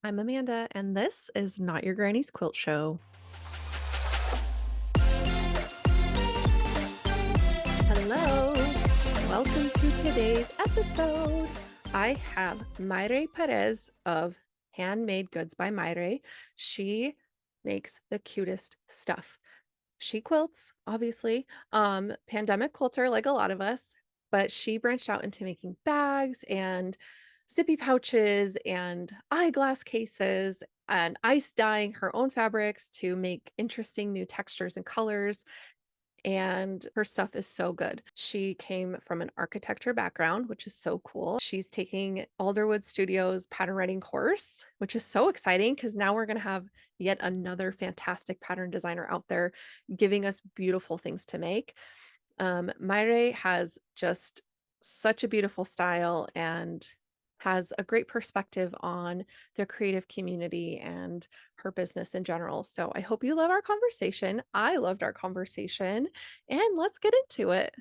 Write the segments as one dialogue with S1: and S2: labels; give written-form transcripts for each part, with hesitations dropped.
S1: I'm Amanda, and this is Not Your Granny's Quilt Show. Hello, welcome to today's episode. I have Mayre Perez of Handmade Goods by Mayre. She makes the cutest stuff. She quilts, obviously, pandemic quilter like a lot of us, but she branched out into making bags and zippy pouches and eyeglass cases and ice dyeing her own fabrics to make interesting new textures and colors. And her stuff is so good. She came from an architecture background, which is so cool. She's taking Alderwood Studios pattern writing course, which is so exciting because now we're going to have yet another fantastic pattern designer out there giving us beautiful things to make. Mayre has just such a beautiful style and has a great perspective on the creative community and her business in general. So I hope you love our conversation. I loved our conversation, and let's get into it.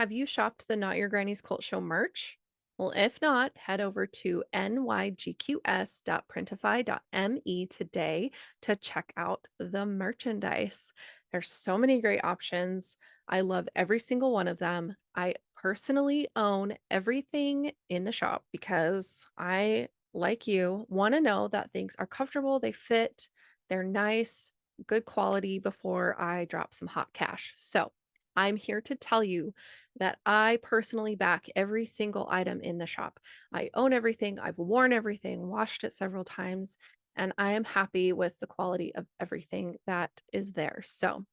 S1: Have you shopped the Not Your Granny's Quilt Show merch? Well, if not, head over to nygqs.printify.me today to check out the merchandise. There's so many great options. I love every single one of them. I personally own everything in the shop because I, like you, want to know that things are comfortable, they fit, they're nice, good quality before I drop some hot cash. So I'm here to tell you that I personally back every single item in the shop. I own everything, I've worn everything, washed it several times, and I am happy with the quality of everything that is there. So,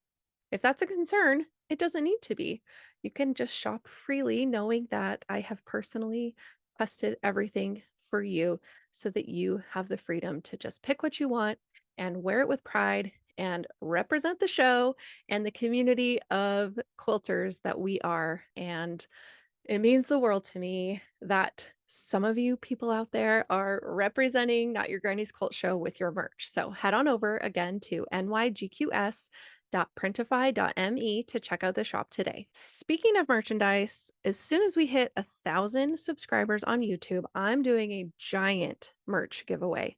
S1: if that's a concern, it doesn't need to be. You can just shop freely, knowing that I have personally tested everything for you so that you have the freedom to just pick what you want and wear it with pride and represent the show and the community of quilters that we are. And it means the world to me that some of you people out there are representing Not Your Granny's Quilt Show with your merch. So head on over again to nygqs.printify.me to check out the shop today. Speaking of merchandise, as soon as we hit 1,000 subscribers on YouTube, I'm doing a giant merch giveaway.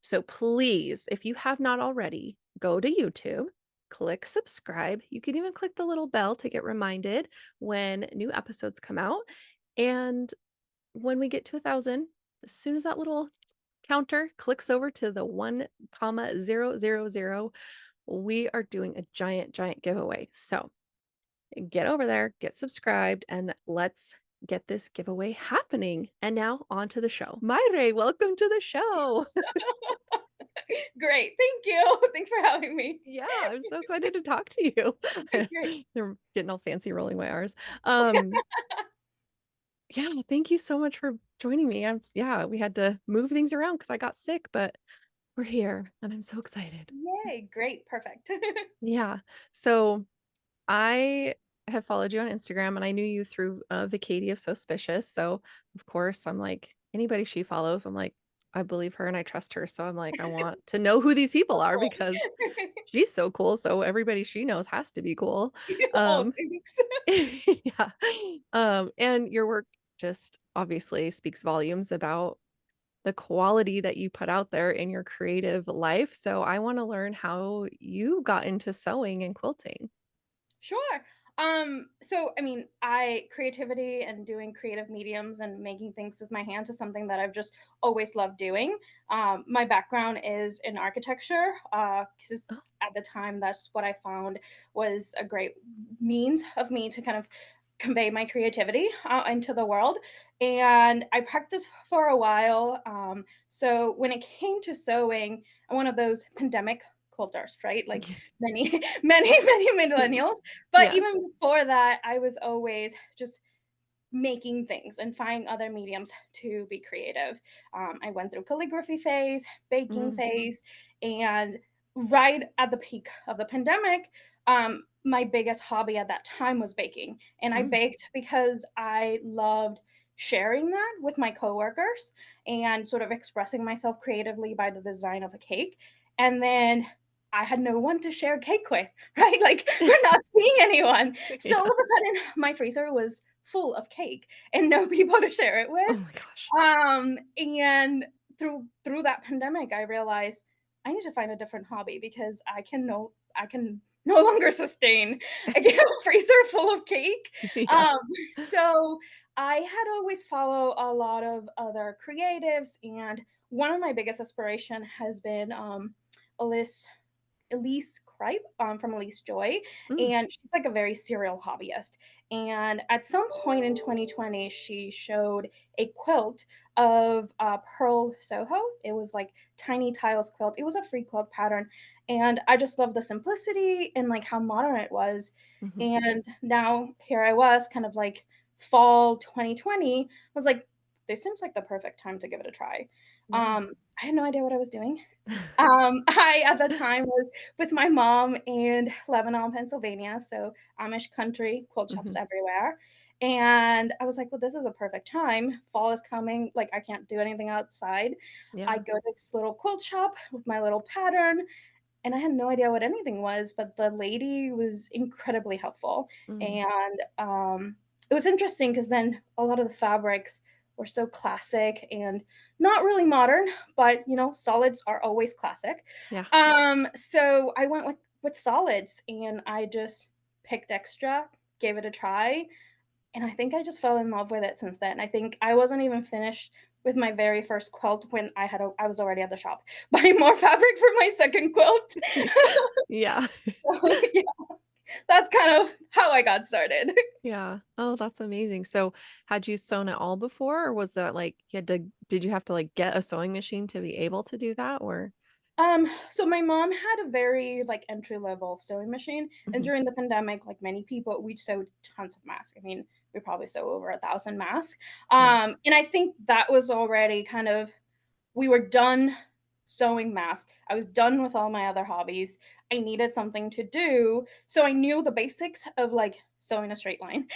S1: So please, if you have not already, go to YouTube, click subscribe. You can even click the little bell to get reminded when new episodes come out. And when we get to 1,000, as soon as that little counter clicks over to the 1,000, we are doing a giant giveaway. So get over there, get subscribed, and let's get this giveaway happening. And now on to the show. Mayre, welcome to the show.
S2: Great. Thank you. Thanks for having me.
S1: Yeah, I'm so excited to talk to you.
S2: Great.
S1: They're getting all fancy rolling my R's. Um, yeah, thank you so much for joining me. Yeah, we had to move things around because I got sick, but we're here and I'm so excited.
S2: Yay. Great. Perfect.
S1: Yeah. So I have followed you on Instagram and I knew you through Vicady of Suspicious. So of course I'm like, anybody she follows, I'm like, I believe her and I trust her. So I'm like, I want to know who these people are
S2: Cool.
S1: because she's so cool. So everybody she knows has to be cool.
S2: Oh,
S1: Um,
S2: thanks.
S1: yeah. And your work just obviously speaks volumes about the quality that you put out there in your creative life. So I want to learn how you got into sewing and quilting.
S2: Sure. So I mean, I creativity and doing creative mediums and making things with my hands is something that I've just always loved doing. My background is in architecture,
S1: Oh,
S2: because at the time that's what I found was a great means of me to kind of convey my creativity out into the world. And I practiced for a while. So when it came to sewing, I'm one of those pandemic quilters, right? Like many, many millennials. But
S1: yeah.
S2: even before that, I was always just making things and finding other mediums to be creative. I went through calligraphy phase, baking
S1: Mm,
S2: phase, and right at the peak of the pandemic, my biggest hobby at that time was baking. And I
S1: mm.
S2: baked because I loved sharing that with my coworkers and sort of expressing myself creatively by the design of a cake. And then I had no one to share cake with, right? Like we're not seeing anyone. So all
S1: Yeah.
S2: of a sudden my freezer was full of cake and no people to share it
S1: Oh
S2: with.
S1: my gosh.
S2: And through that pandemic, I realized I need to find a different hobby because I can no longer sustain a freezer full of cake.
S1: Yeah.
S2: Um, so I had always followed a lot of other creatives, and one of my biggest inspiration has been Alyssa Elise Kripe, from Elise Joy,
S1: Mm,
S2: and she's like a very serial hobbyist. And at some point in 2020, she showed a quilt of pearl Soho. It was like tiny tiles quilt. It was a free quilt pattern, and I just loved the simplicity and like how modern it was.
S1: mhm.
S2: And now here I was, kind of like fall 2020. I was like, this seems like the perfect time to give it a try.
S1: Yeah.
S2: I had no idea what I was doing. I at the time was with my mom in Lebanon, Pennsylvania, so Amish country, quilt shops
S1: Mhm.
S2: everywhere, and I was like, "Well, this is a perfect time. Fall is coming, like, I can't do anything outside." I
S1: Yeah.
S2: go to this little quilt shop with my little pattern, and I had no idea what anything was, but the lady was incredibly helpful,
S1: Mm.
S2: and, it was interesting because then a lot of the fabrics were so classic and not really modern, but, solids are always classic.
S1: Yeah.
S2: So I went with solids, and I just picked extra, gave it a try, and I think I just fell in love with it since then. I think I wasn't even finished with my very first quilt when I was already at the shop buying more fabric for my second quilt.
S1: Yeah.
S2: So, yeah, that's kind of how I got started.
S1: Yeah. Oh, that's amazing. So, had you sewn it all before, or was that like you had to did you have to, like, get a sewing machine to be able to do that, or
S2: So my mom had a very, like, entry-level sewing machine, and
S1: Mhm.
S2: during the pandemic, like many people, we sewed tons of masks. I mean, we probably sew over 1,000 masks.
S1: Yeah.
S2: And I think that was already kind of we were done sewing masks. I was done with all my other hobbies. I needed something to do, so I knew the basics of, like, sewing a straight line.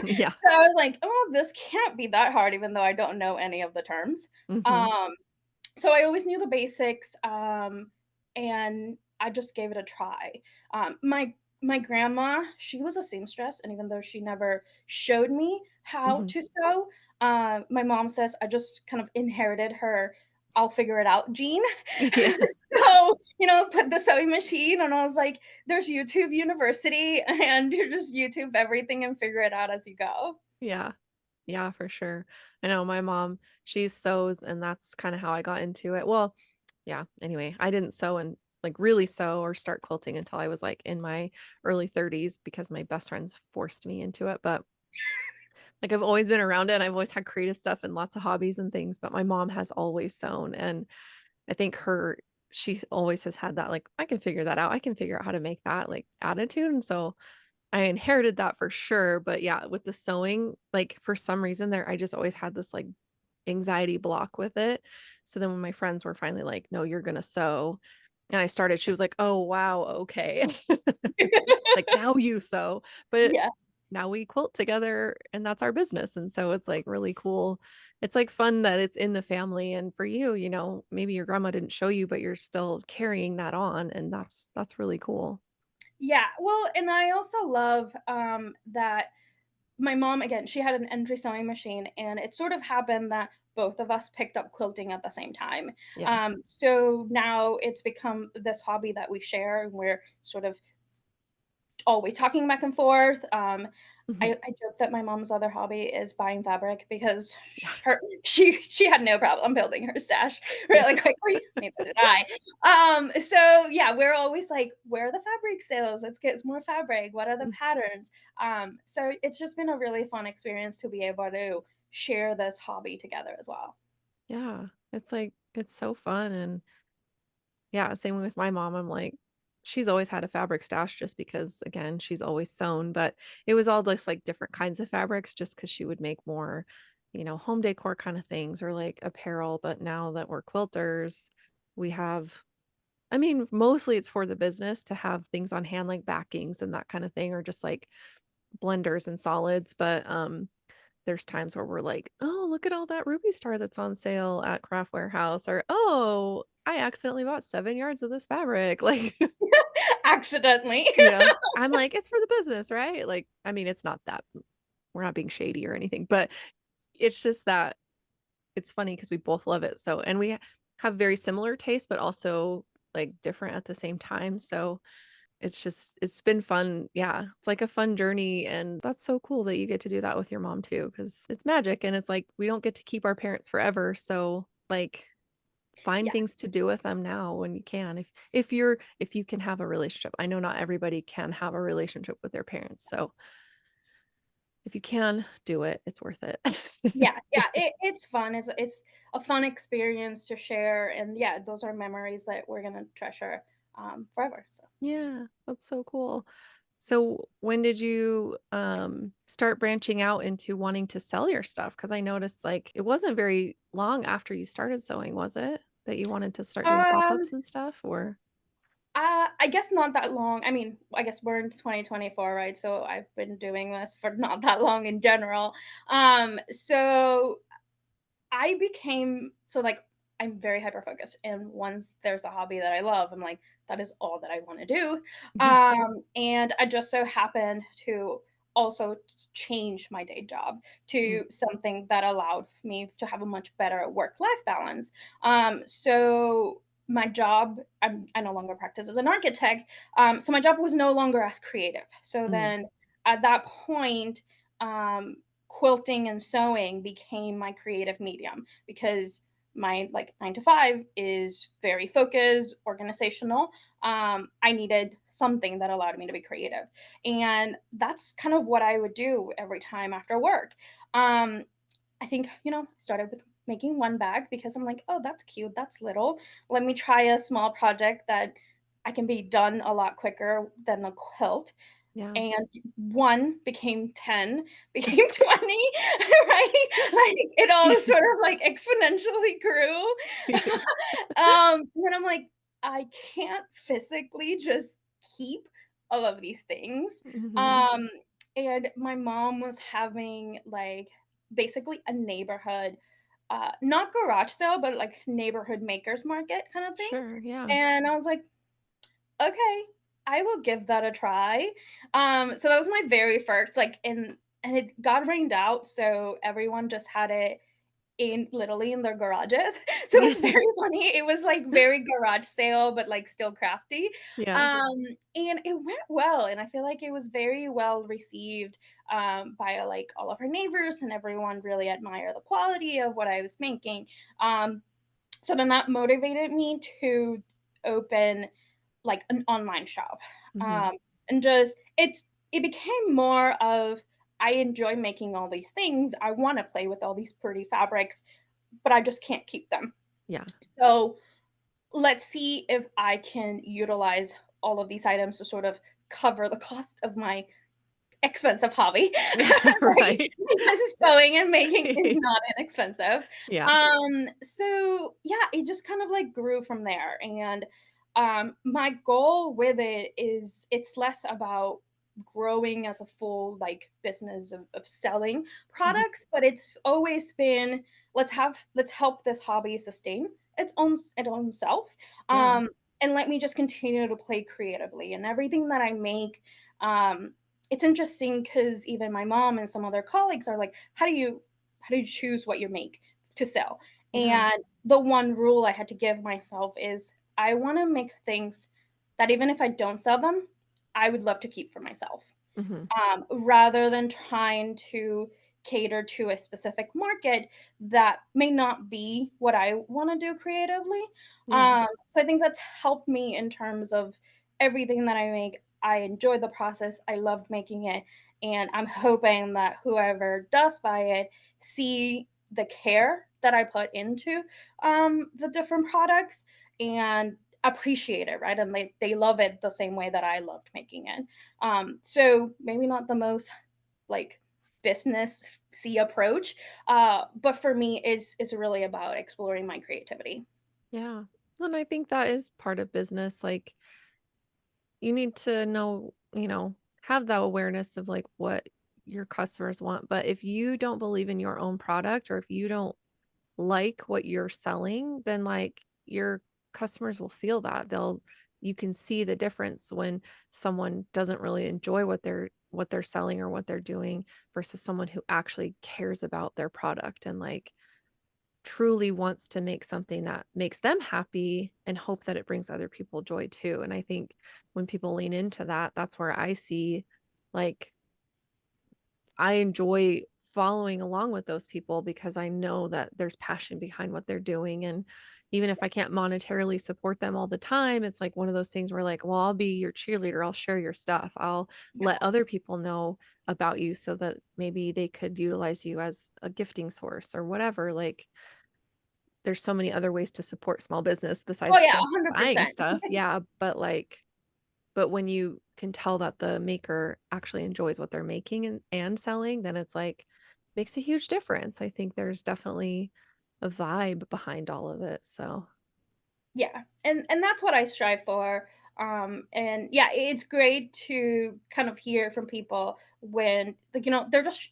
S1: Yeah.
S2: So I was like, "Oh, this can't be that hard," even though I don't know any of the terms.
S1: Mhm.
S2: Um so I always knew the basics, and I just gave it a try. My grandma, she was a seamstress, and even though she never showed me how
S1: Mhm.
S2: to sew, my mom says I just kind of inherited her "I'll figure it out" gene.
S1: Yeah.
S2: So, put the sewing machine, and I was like, "There's YouTube University, and you just YouTube everything and figure it out as you go."
S1: Yeah. Yeah, for sure. I know my mom, she sews, and that's kinda how I got into it. Well, yeah, anyway, I didn't sew and, like, really sew or start quilting until I was, like, in my early 30s because my best friends forced me into it, but, like, I've always been around it, and I've always had creative stuff and lots of hobbies and things, but my mom has always sewn, and I think she always has had that, like, "I can figure that out. I can figure out how to make that," like, attitude, and so I inherited that for sure, but yeah, with the sewing, like, for some reason there I just always had this, like, anxiety block with it. So then when my friends were finally like, "No, you're gonna sew," and I started, she was like, "Oh, wow, okay." Like, "Now you sew." But
S2: Yeah.
S1: now we quilt together, and that's our business, and so it's, like, really cool. It's, like, fun that it's in the family, and for you, maybe your grandma didn't show you, but you're still carrying that on, and that's really cool.
S2: Yeah, well, and I also love, that my mom, again, she had an entry sewing machine, and it sort of happened that both of us picked up quilting at the same time.
S1: Yeah.
S2: So now it's become this hobby that we share, and we're sort of always talking back and forth.
S1: Mhm.
S2: I joke that my mom's other hobby is buying fabric because
S1: Yeah.
S2: she had no problem building her stash
S1: Yeah.
S2: really quickly. Neither did I. So yeah, we're always like, where are the fabric sales? Let's get more fabric. What are the
S1: Mm.
S2: patterns? So it's just been a really fun experience to be able to share this hobby together as well.
S1: Yeah. It's so fun, and yeah, same with my mom. I'm like, she's always had a fabric stash just because, again, she's always sewn, but it was all just like different kinds of fabrics just because she would make more, home decor kind of things or like apparel. But now that we're quilters, we have, I mean, mostly it's for the business to have things on hand like backings and that kind of thing, or just like blenders and solids. But there's times where we're like, "Oh, look at all that ruby star that's on sale at Craft Warehouse," or, "Oh, I accidentally bought 7 yards of this fabric." Like,
S2: Accidentally.
S1: I'm like, "It's for the business, right?" Like, I mean, it's not that we're not being shady or anything, but it's just that it's funny because we both love it. So, and we have very similar tastes, but also like different at the same time. So it's been fun. Yeah. It's like a fun journey. And that's so cool that you get to do that with your mom too, because it's magic. And it's like we don't get to keep our parents forever. So like find
S2: Yeah.
S1: things to do with them now when you can. If you can have a relationship. I know not everybody can have a relationship with their parents. So if you can do it, it's worth it.
S2: Yeah, yeah, it's fun. It's a fun experience to share, and yeah, those are memories that we're gonna treasure forever. So,
S1: Yeah, that's so cool. So when did you start branching out into wanting to sell your stuff? Because I noticed like it wasn't very long after you started sewing, was it? That you wanted to start doing
S2: um,
S1: pop-ups and stuff or
S2: I guess not that long. I mean, I guess we're in 2024, right? So I've been doing this for not that long in general. So I became so like I'm very hyper focused, and once there's a hobby that I love, I'm like, that is all that I want to do.
S1: Yeah.
S2: And I just so happened to also change my day job
S1: Mm,
S2: to something that allowed me to have a much better work life balance. So my job, I no longer practice as an architect. So my job was no longer as creative. So
S1: mm,
S2: then at that point, um, quilting and sewing became my creative medium because my like 9 to 5 is very focused organizational. I needed something that allowed me to be creative, and that's kind of what I would do every time after work. I think, started with making one bag because I'm like, oh, that's cute, that's little, let me try a small project that I can be done a lot quicker than a quilt.
S1: yeah.
S2: And 1 became 10, became 20, right? Like, it all sort of, like, exponentially grew.
S1: Yeah.
S2: And I'm like, "I can't physically just keep all of these things."
S1: Mhm.
S2: Um, and my mom was having, like, basically a neighborhood, not garage sale, but, like, neighborhood makers market kinda thing,
S1: Sure, yeah.
S2: and I was like, okay, I will give that a try. So that was my very first, like, and it got rained out, so everyone just had it in literally in their garages. So it was very funny. It was like very garage sale, but like still crafty.
S1: Yeah.
S2: Um, and it went well, and I feel like it was very well received by like all of her neighbors, and everyone really admired the quality of what I was making. So then that motivated me to open like an online shop.
S1: Mhm.
S2: Um, and just it became more of I enjoy making all these things. I want to play with all these pretty fabrics, but I just can't keep them.
S1: Yeah.
S2: So let's see if I can utilize all of these items to sort of cover the cost of my expensive hobby,
S1: Yeah,
S2: right?
S1: right.
S2: Because sewing and making is not inexpensive.
S1: Yeah.
S2: So yeah, it just kind of like grew from there. And my goal with it is it's less about growing as a full like business of selling
S1: Mhm.
S2: products, but it's always been let's help this hobby sustain its own self.
S1: Yeah.
S2: Um and let me just continue to play creatively and everything that I make. It's interesting because even my mom and some other colleagues are like, how do you choose what you make to sell?
S1: Yeah.
S2: And the one rule I had to give myself is I want to make things that even if I don't sell them, I would love to keep for myself,
S1: Mhm.
S2: rather than trying to cater to a specific market that may not be what I want to do creatively.
S1: Yeah.
S2: So I think that's helped me in terms of everything that I make. I enjoyed the process. I loved making it, and I'm hoping that whoever does buy it see the care that I put into the different products and appreciate it, right? And they love it the same way that I loved making it. So maybe not the most like business see approach, but for me, is really about exploring my creativity.
S1: Yeah. And I think that is part of business, like, you need to know, have that awareness of, like, what your customers want, but if you don't believe in your own product or if you don't like what you're selling, then, like, your customers will feel that. You can see the difference when someone doesn't really enjoy what they're selling or what they're doing versus someone who actually cares about their product and, like, truly wants to make something that makes them happy and hope that it brings other people joy too. And I think when people lean into that, that's where I see like I enjoy following along with those people because I know that there's passion behind what they're doing. And even if I can't monetarily support them all the time, it's like one of those things where, like, well, I'll be your cheerleader. I'll share your stuff. I'll
S2: Yeah.
S1: let other people know about you so that maybe they could utilize you as a gifting source or whatever. Like, there's so many other ways to support small business
S2: Oh,
S1: besides
S2: yeah,
S1: just buying
S2: 100%.
S1: stuff. Yeah. But when you can tell that the maker actually enjoys what they're making and selling, then it's like makes a huge difference. I think there's definitely a vibe behind all of it. So,
S2: Yeah, and that's what I strive for. And yeah, it's great to kind of hear from people when, like, they're just,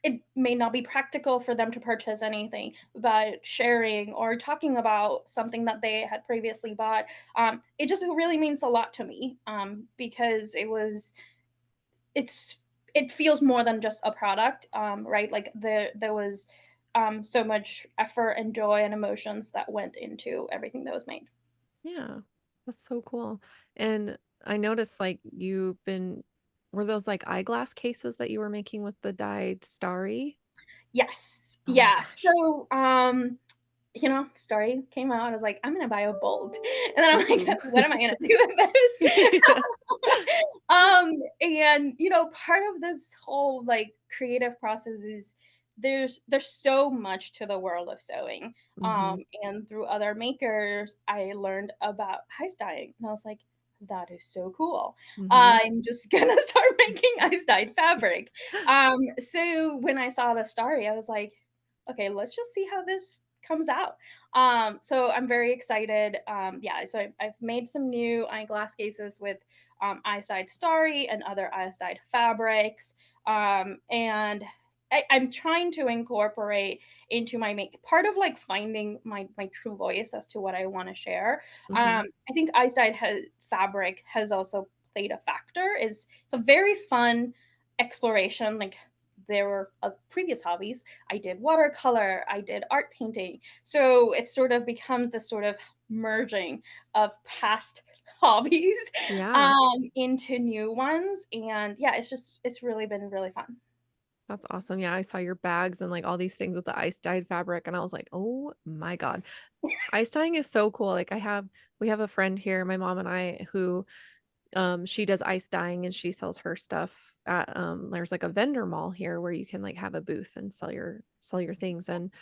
S2: it may not be practical for them to purchase anything, but sharing or talking about something that they had previously bought, it just really means a lot to me, because it's it feels more than just a product, right? Like there was so much effort and joy and emotions that went into everything that was made.
S1: yeah, that's so cool. And I noticed like were those like eyeglass cases that you were making with the dyed starry?
S2: Yes.
S1: Oh my
S2: Yeah.
S1: gosh.
S2: So, story came out. I was like, I'm gonna buy a bolt. And then I'm like,
S1: Ooh.
S2: what am I gonna do with this?
S1: Yeah.
S2: And part of this whole like creative process is there's so much to the world of sewing.
S1: Mhm.
S2: And through other makers, I learned about ice dyeing. And I was like, that is so cool.
S1: Mhm.
S2: I'm just gonna start making ice dyed fabric. So when I saw the story, I was like, okay, let's just see how this comes out. So I'm very excited. Yeah, so I've made some new eyeglass cases with ice dyed starry and other ice dyed fabrics. And I'm trying to incorporate into my make part of like finding my true voice as to what I want to share.
S1: Mhm.
S2: I think ice dyed fabric has also played a factor. Is It's a very fun exploration. Like there were previous hobbies. I did watercolor. I did art painting. So it's sort of become this sort of merging of past hobbies
S1: Yeah.
S2: into new ones. And yeah, it's really been really fun.
S1: That's awesome. Yeah, I saw your bags and like all these things with the ice dyed fabric and I was like, "Oh my god." Ice dyeing is so cool. Like we have a friend here, my mom and I, who she does ice dyeing and she sells her stuff at there's like a vendor mall here where you can like have a booth and sell your things and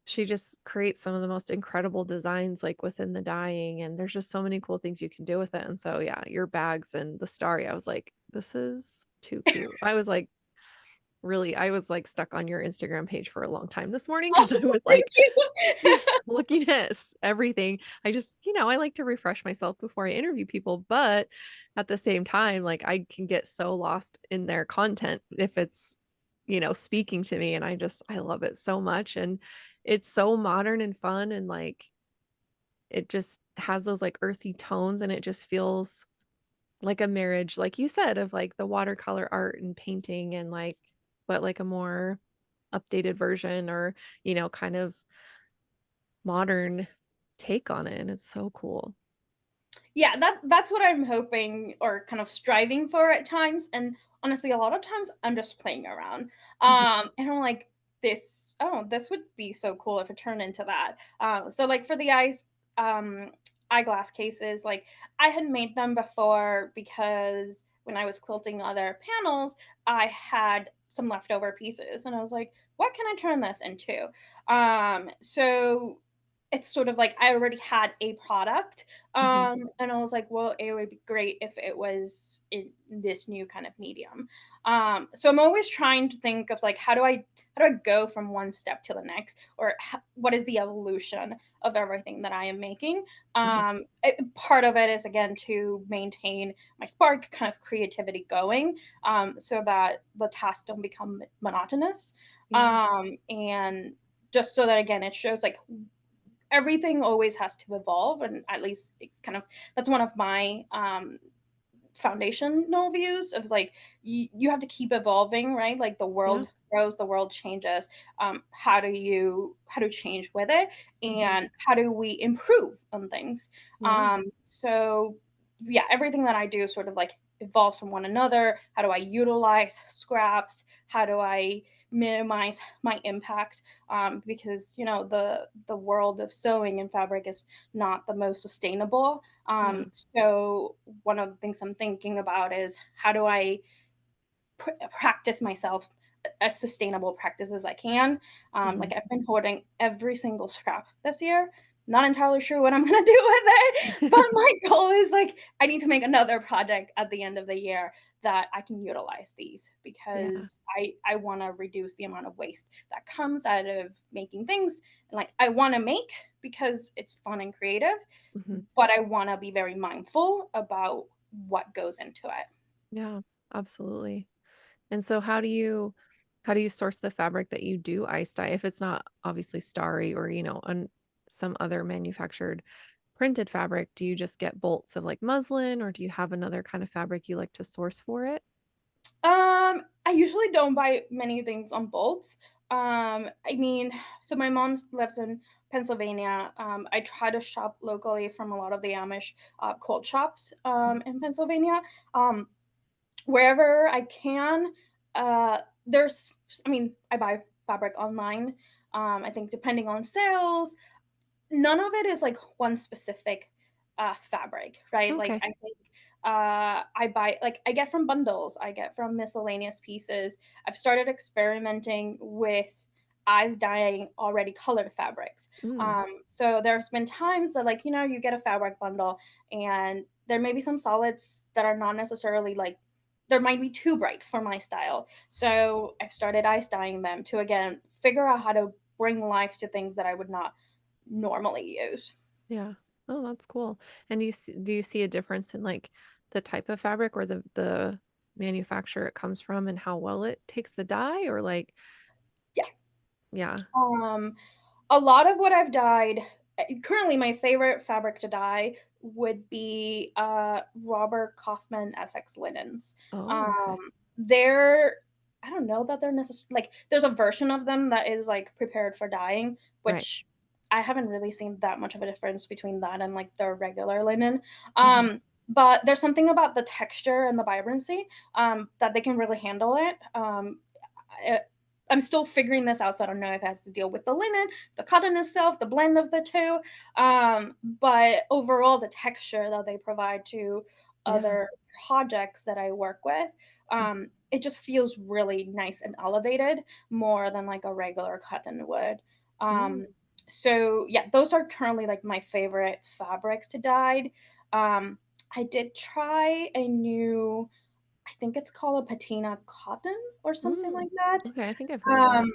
S1: she just creates some of the most incredible designs like within the dyeing and there's just so many cool things you can do with it. And so yeah, your bags and the starry, I was like, this is too cute. I was, like, stuck on your Instagram page for a long time this morning because I
S2: Oh,
S1: was,
S2: thank
S1: like,
S2: you.
S1: looking at everything. I just I like to refresh myself before I interview people, but at the same time, like, I can get so lost in their content if it's, speaking to me, and I love it so much, and it's so modern and fun, and, like, it just has those, like, earthy tones, and it just feels like a marriage, like you said, of, like, the watercolor art and painting and, like but, like, a more updated version or, kind of modern take on it, and it's so cool.
S2: Yeah, that's what I'm hoping or kind of striving for at times. And honestly, a lot of times I'm just playing around.
S1: Mhm,
S2: And I'm like, this would be so cool if it turned into that. So like for the eyeglass cases, like I had made them before because when I was quilting other panels, I had some leftover pieces and I was like, what can I turn this into? So it's sort of like I already had a product,
S1: mhm,
S2: and I was like, well, it would be great if it was in this new kind of medium. So I'm always trying to think of like how do I go from one step to the next, or what is the evolution of everything that I am making.
S1: mhm,
S2: Part of it is again to maintain my spark, kind of creativity going, so that the tasks don't become monotonous,
S1: yeah,
S2: and just so that again it shows like everything always has to evolve, and at least it kind of that's one of my foundational views of like you have to keep evolving, right? Like the
S1: yeah,
S2: world grows, the world changes. How do you change with it,
S1: Mhm.
S2: and how do we improve on things?
S1: Yeah.
S2: So yeah, everything that I do sort of like evolves from one another. How do I utilize scraps? How do I minimize my impact? Because the world of sewing and fabric is not the most sustainable.
S1: Yeah.
S2: So one of the things I'm thinking about is how do I practice myself as sustainable practice as I can.
S1: Mhm.
S2: Like I've been hoarding every single scrap this year. Not entirely sure what I'm gonna do with it, but my goal is like I need to make another project at the end of the year that I can utilize these
S1: Yeah.
S2: because I want to reduce the amount of waste that comes out of making things. And like I want to make because it's fun and creative,
S1: Mhm.
S2: but I want to be very mindful about what goes into it.
S1: Yeah, absolutely. And so how do you source the fabric that you do ice dye if it's not obviously starry or, some other manufactured printed fabric? Do you just get bolts of like muslin or do you have another kind of fabric you like to source for it?
S2: I usually don't buy many things on bolts. I mean, so my mom lives in Pennsylvania. I try to shop locally from a lot of the Amish quilt shops in Pennsylvania. Um, Wherever I can, there's, I mean, I buy fabric online. I think depending on sales, none of it is like one specific fabric, right? Like
S1: Okay.
S2: I think I buy like I get from bundles, I get from miscellaneous pieces. I've started experimenting with eyes dyeing already colored fabrics.
S1: Mm,
S2: So there's been times that like you get a fabric bundle and there may be some solids that are not necessarily like there might be too bright for my style. So I've started ice dyeing them to again figure out how to bring life to things that I would not normally use.
S1: yeah. Oh, that's cool. And do you see a difference in like the type of fabric or the manufacturer it comes from and how well it takes the dye or like
S2: Yeah.
S1: yeah.
S2: Um, a lot of what I've dyed currently my favorite fabric to dye would be Robert Kaufman Essex linens.
S1: Oh, okay.
S2: They're I don't know that they're like there's a version of them that is like prepared for dyeing,
S1: Right.
S2: which I haven't really seen that much of a difference between that and like the regular linen.
S1: Mhm.
S2: But there's something about the texture and the vibrancy that they can really handle it. I, I'm still figuring this out, so I don't know if it has to deal with the linen, the cotton itself, the blend of the two. But overall, the texture that they provide to
S1: Yeah.
S2: other projects that I work with,
S1: Mm,
S2: it just feels really nice and elevated more than like a regular cotton would.
S1: mm,
S2: Um, so yeah, those are currently like my favorite fabrics to dye. Um, I did try a new, I think it's called a patina cotton or something
S1: mm.
S2: like that.
S1: Okay, I think I've heard of that.
S2: Um,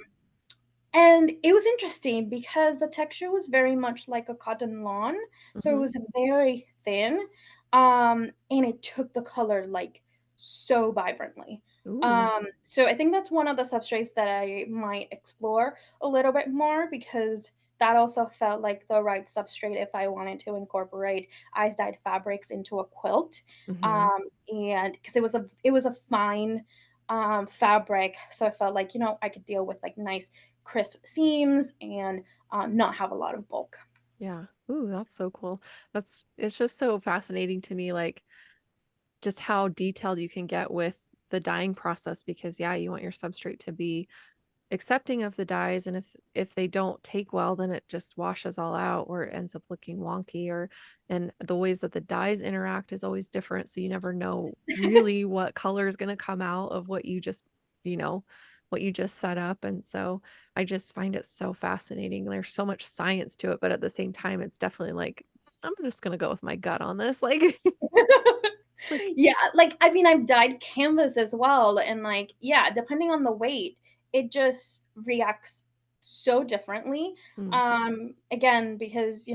S2: and it was interesting because the texture was very much like a cotton lawn, so it
S1: Mhm.
S2: was very thin, and it took the color, like, so vibrantly.
S1: Ooh.
S2: So I think that's one of the substrates that I might explore a little bit more because that also felt like the right substrate if I wanted to incorporate ice-dyed fabrics into a quilt,
S1: Mhm.
S2: and because it was a fine, fabric, so I felt like, I could deal with, like, nice crisp seams and not have a lot of bulk.
S1: Yeah. Ooh, that's so cool. It's just so fascinating to me, like, just how detailed you can get with the dyeing process because, yeah, you want your substrate to be accepting of the dyes, and if they don't take well, then it just washes all out or it ends up looking wonky or and the ways that the dyes interact is always different, so you never know really what color is gonna come out of you know, what you just set up, and so I just find it so fascinating. There's so much science to it, but at the same time, it's definitely like, "I'm just gonna go with my gut on this," like like
S2: Yeah, like, I mean, I've dyed canvas as well, and, like, yeah, depending on the weight, it just reacts so differently.
S1: Mm,
S2: Again, because,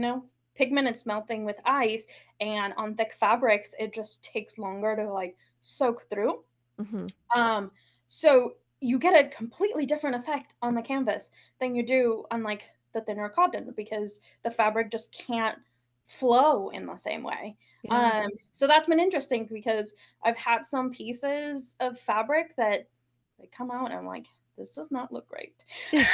S2: pigment is melting with ice, and on thick fabrics, it just takes longer to, like, soak through.
S1: mhm,
S2: Um, so you get a completely different effect on the canvas than you do on like the thinner cotton because the fabric just can't flow in the same way.
S1: yeah,
S2: So that's been interesting because I've had some pieces of fabric that they come out and I'm like, this does not look right.
S1: You're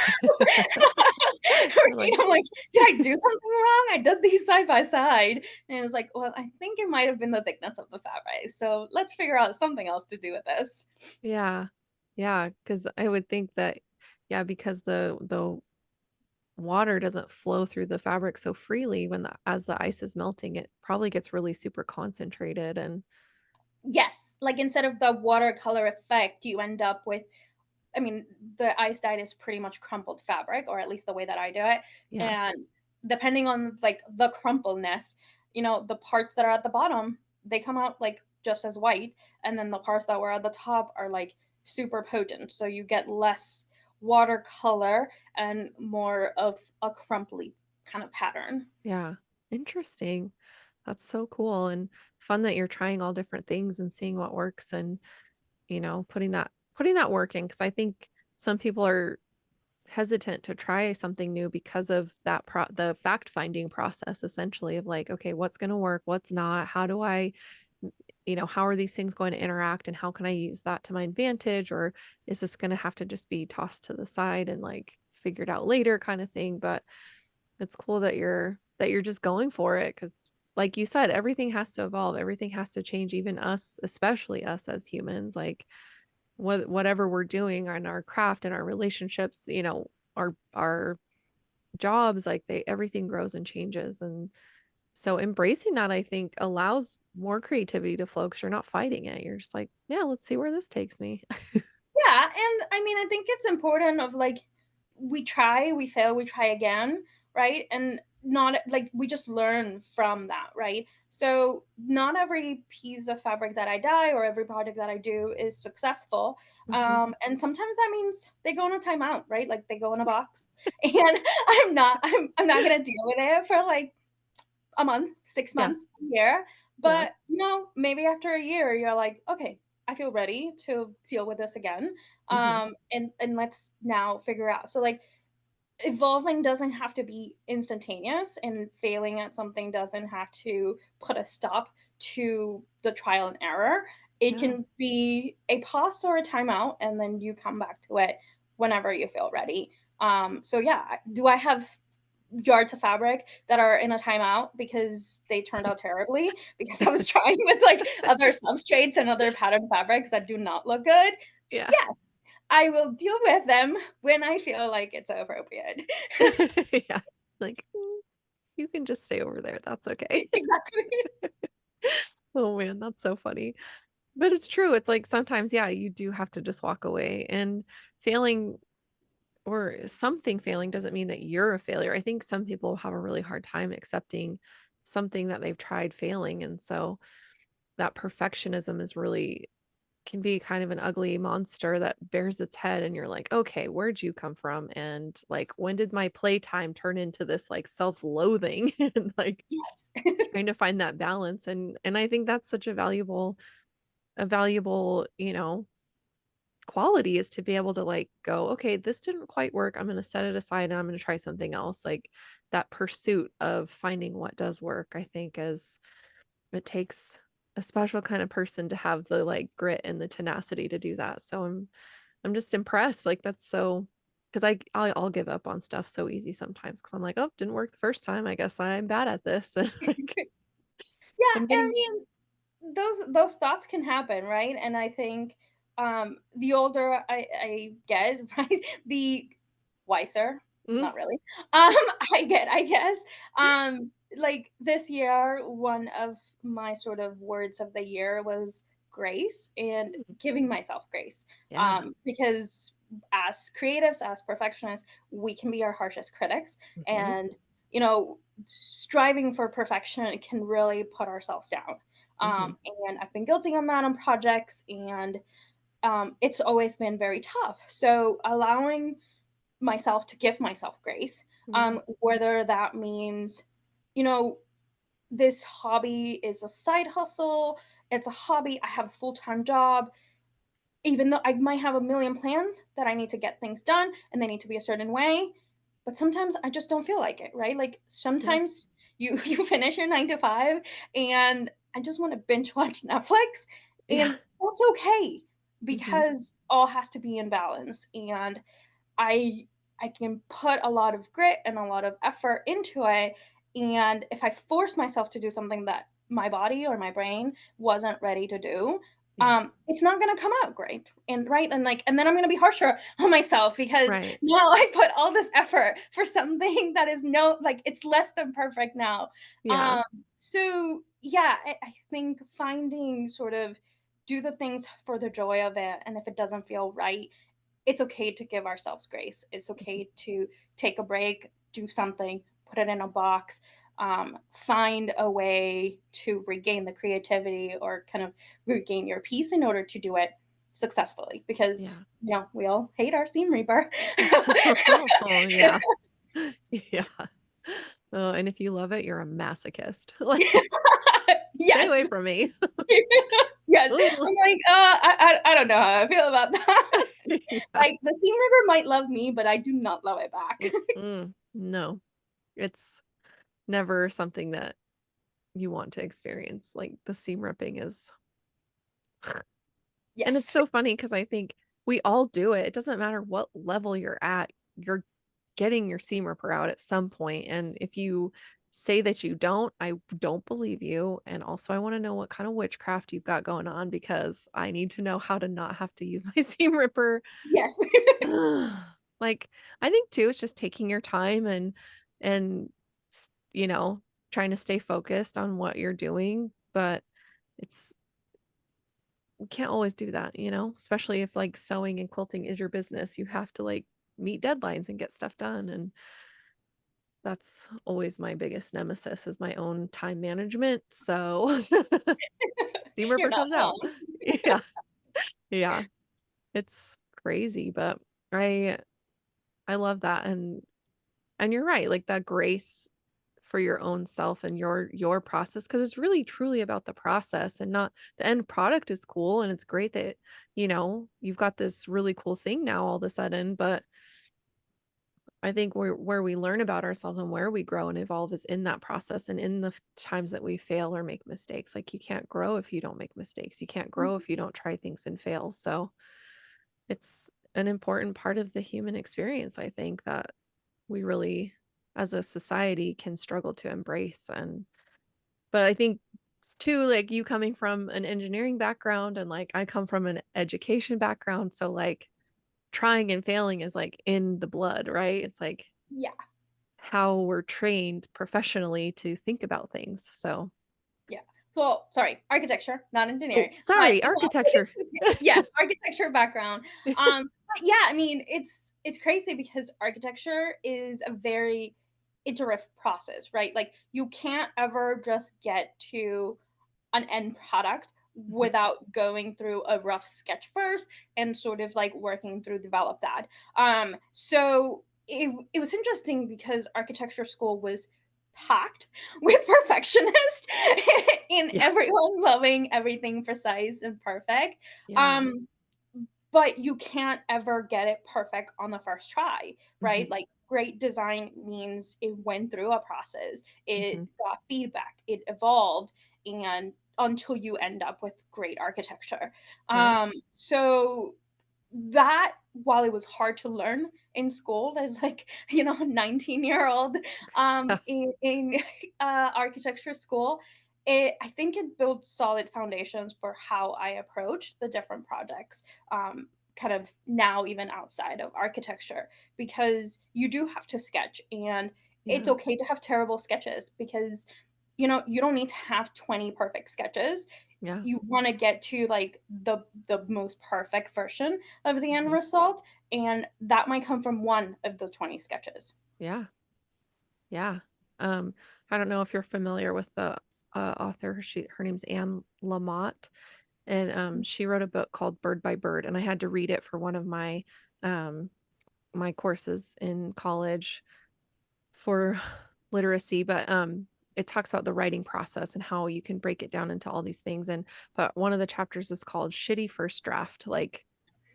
S2: Right?
S1: like,
S2: I'm like, did I do something wrong? I did these side by side. And it's like, well, I think it might have been the thickness of the fabric. So let's figure out something else to do with this.
S1: yeah. Yeah, because I would think that yeah, because the water doesn't flow through the fabric so freely when the as the ice is melting, it probably gets really super concentrated and
S2: Yes. Like
S1: s
S2: instead of the watercolor effect, you end up with, I mean, the ice dyed is pretty much crumpled fabric, or at least the way that I do it.
S1: yeah,
S2: And depending on like the crumpleness, the parts that are at the bottom, they come out like just as white. And then the parts that were at the top are like super potent. So you get less watercolor and more of a crumply kind of pattern.
S1: yeah. Interesting. That's so cool and fun that you're trying all different things and seeing what works and, putting that work in because I think some people are hesitant to try something new because of the fact finding process essentially of like, okay, what's going to work, what's not, how do I how are these things going to interact and how can I use that to my advantage or is this going to have to just be tossed to the side and like figured out later kind of thing, but it's cool that you're just going for it cuz like you said everything has to evolve, everything has to change even us, especially us as humans like whatever we're doing on our craft and our relationships, our jobs, like they everything grows and changes. And so embracing that, I think, allows more creativity to flow because you're not fighting it. You're just like, yeah, let's see where this takes me.
S2: Yeah, and I mean, I think it's important of like we try, we fail, we try again, right? And not like we just learn from that, right? So not every piece of fabric that I dye or every project that I do is successful.
S1: Mhm.
S2: And sometimes that means they go on a timeout, right? Like they go in a box. And I'm not gonna deal with it for like a month, 6
S1: Yeah.
S2: months, a year.
S1: Yeah.
S2: But, maybe after a year, you're like, "Okay, I feel ready to deal with this again.
S1: Mhm.
S2: And let's now figure out." So, like, evolving doesn't have to be instantaneous, and failing at something doesn't have to put a stop to the trial and error. It
S1: Yeah.
S2: can be a pause or a timeout, and then you come back to it whenever you feel ready. So yeah, do I have yards of fabric that are in a timeout because they turned out terribly because I was trying with like other substrates and other pattern fabrics that do not look good?
S1: Yeah.
S2: Yes, I will deal with them when I feel like it's appropriate.
S1: Yeah. Like, you can just stay over there. That's okay."
S2: Exactly.
S1: Oh, man, that's so funny. But it's true. It's like sometimes, yeah, you do have to just walk away and failing or something failing doesn't mean that you're a failure. I think some people have a really hard time accepting something that they've tried failing. And so that perfectionism is really can be kind of an ugly monster that bears its head. And you're like, okay, where'd you come from? And like, when did my playtime turn into this like self loathing and like
S2: Yes.
S1: trying to find that balance? And I think that's such a valuable, quality is to be able to like go, okay, this didn't quite work. I'm going to set it aside and I'm going to try something else. Like that pursuit of finding what does work, I think is it takes a special kind of person to have the like grit and the tenacity to do that. So I'm just impressed. Like that's so because I'll give up on stuff so easy sometimes because I'm like, oh, didn't work the first time. I guess I'm bad at this. And like
S2: Yeah,
S1: I'm
S2: I
S1: getting
S2: mean, those thoughts can happen, right? And I think the older I get, right, the wiser,
S1: mm,
S2: not really. I get, I guess. Like this year, one of my sort of words of the year was grace and
S1: mm,
S2: giving myself grace.
S1: yeah.
S2: Because as creatives, as perfectionists, we can be our harshest critics.
S1: Mhm,
S2: And striving for perfection can really put ourselves down.
S1: mhm,
S2: And I've been guilty on that on projects, and it's always been very tough. So allowing myself to give myself grace,
S1: yeah.
S2: whether that means, you know, this hobby is a side hustle, it's a hobby, I have a full time job, even though I might have a million plans that I need to get things done and they need to be a certain way, but sometimes I just don't feel like it, right? Like
S1: Yeah.
S2: sometimes you finish your 9 to 5 and I just want to binge watch Netflix,
S1: Yeah.
S2: and that's okay.
S1: Mhm.
S2: because all has to be in balance. And I I can put a lot of grit and a lot of effort into it, and if I force myself to do something that my body or my brain wasn't ready to do,
S1: Yeah.
S2: it's not gonna come out great, and right, and, like, and then I'm gonna be harsher on myself because
S1: Right.
S2: now I put all this effort for something that is no like, it's less than perfect now.
S1: Yeah.
S2: Um, so, yeah, I think finding sort of do the things for the joy of it, and if it doesn't feel right, it's okay to give ourselves grace. It's
S1: Mhm.
S2: okay to take a break, do something, put it in a box, find a way to regain the creativity or kind of regain your peace in order to do it successfully because
S1: Yeah.
S2: we all hate our seam reaper.
S1: Oh, yeah. Yeah. Oh, and if you love it, you're a masochist. Like, stay
S2: Yes.
S1: away from me.
S2: Yes.
S1: Ugh.
S2: I'm like, I don't know how I feel about that.
S1: Yeah.
S2: Like the seam reaper might love me, but I do not love it back.
S1: Mm-mm. No, it's never something that you want to experience. Like, the seam ripping is and it's
S2: Yes.
S1: so funny because I think we all do it. It doesn't matter what level you're at, you're getting your seam ripper out at some point, and if you say that you don't, I don't believe you, and also I wanna know what kind of witchcraft you've got going on because I need to know how to not have to use my seam ripper.
S2: Yes.
S1: Like, I think too, it's just taking your time and you know, trying to stay focused on what you're doing, but it's you can't always do that, you know? Especially if, like, sewing and quilting is your business, you have to, like, meet deadlines and get stuff done, and that's always my biggest nemesis is my own time management, so seam
S2: You're
S1: ripper
S2: not
S1: comes out.
S2: wrong.
S1: Yeah, yeah, it's crazy, but I I love that, and you're right, like, that grace for your own self and your process, because it's really truly about the process and not the end product is cool, and it's great that, you've got this really cool thing now all of a sudden, but I think where we learn about ourselves and where we grow and evolve is in that process and in the times that we fail or make mistakes. Like, you can't grow if you don't make mistakes. You can't grow if you don't try things and fail. So it's an important part of the human experience, I think, that we really, as a society, can struggle to embrace. But I think too, like, you coming from an engineering background and, like, I come from an education background, so, like, trying and failing is, like, in the blood, right? It's, like,
S2: Yeah,
S1: how we're trained professionally to think about things, so
S2: yeah. So, sorry, architecture, not
S1: oh,
S2: engineering, but
S1: sorry, architecture.
S2: yes, architecture background. But yeah, I mean, it's crazy because architecture is a very iterative process, right? Like you can't ever just get to an end product
S1: Mhm,
S2: without going through a rough sketch first and sort of like working through develop that. So it was interesting because architecture school was packed with perfectionists and
S1: yeah,
S2: everyone loving everything precise and perfect.
S1: yeah,
S2: Um, but you can't ever get it perfect on the first try,
S1: mhm,
S2: right? Like great design means it went through a process, it
S1: mhm,
S2: got feedback, it evolved, and until you end up with great architecture.
S1: right,
S2: So that while it was hard to learn in school as like 19-year-old
S1: yeah,
S2: in architecture school, I think it built solid foundations for how I approach the different projects, kind of now even outside of architecture, because you do have to sketch, and it's
S1: yeah,
S2: okay to have terrible sketches because you don't need to have 20 perfect sketches.
S1: yeah,
S2: You want to get to like the most perfect version of the end
S1: mhm,
S2: result, and that might come from one of the 20 sketches.
S1: yeah, yeah, um, I don't know if you're familiar with the, author, her name's Anne Lamott. And, she wrote a book called Bird by Bird, and I had to read it for one of um, my courses in college for literacy, but, it talks about the writing process and how you can break it down into all these things, but one of the chapters is called "Shitty First Draft," like,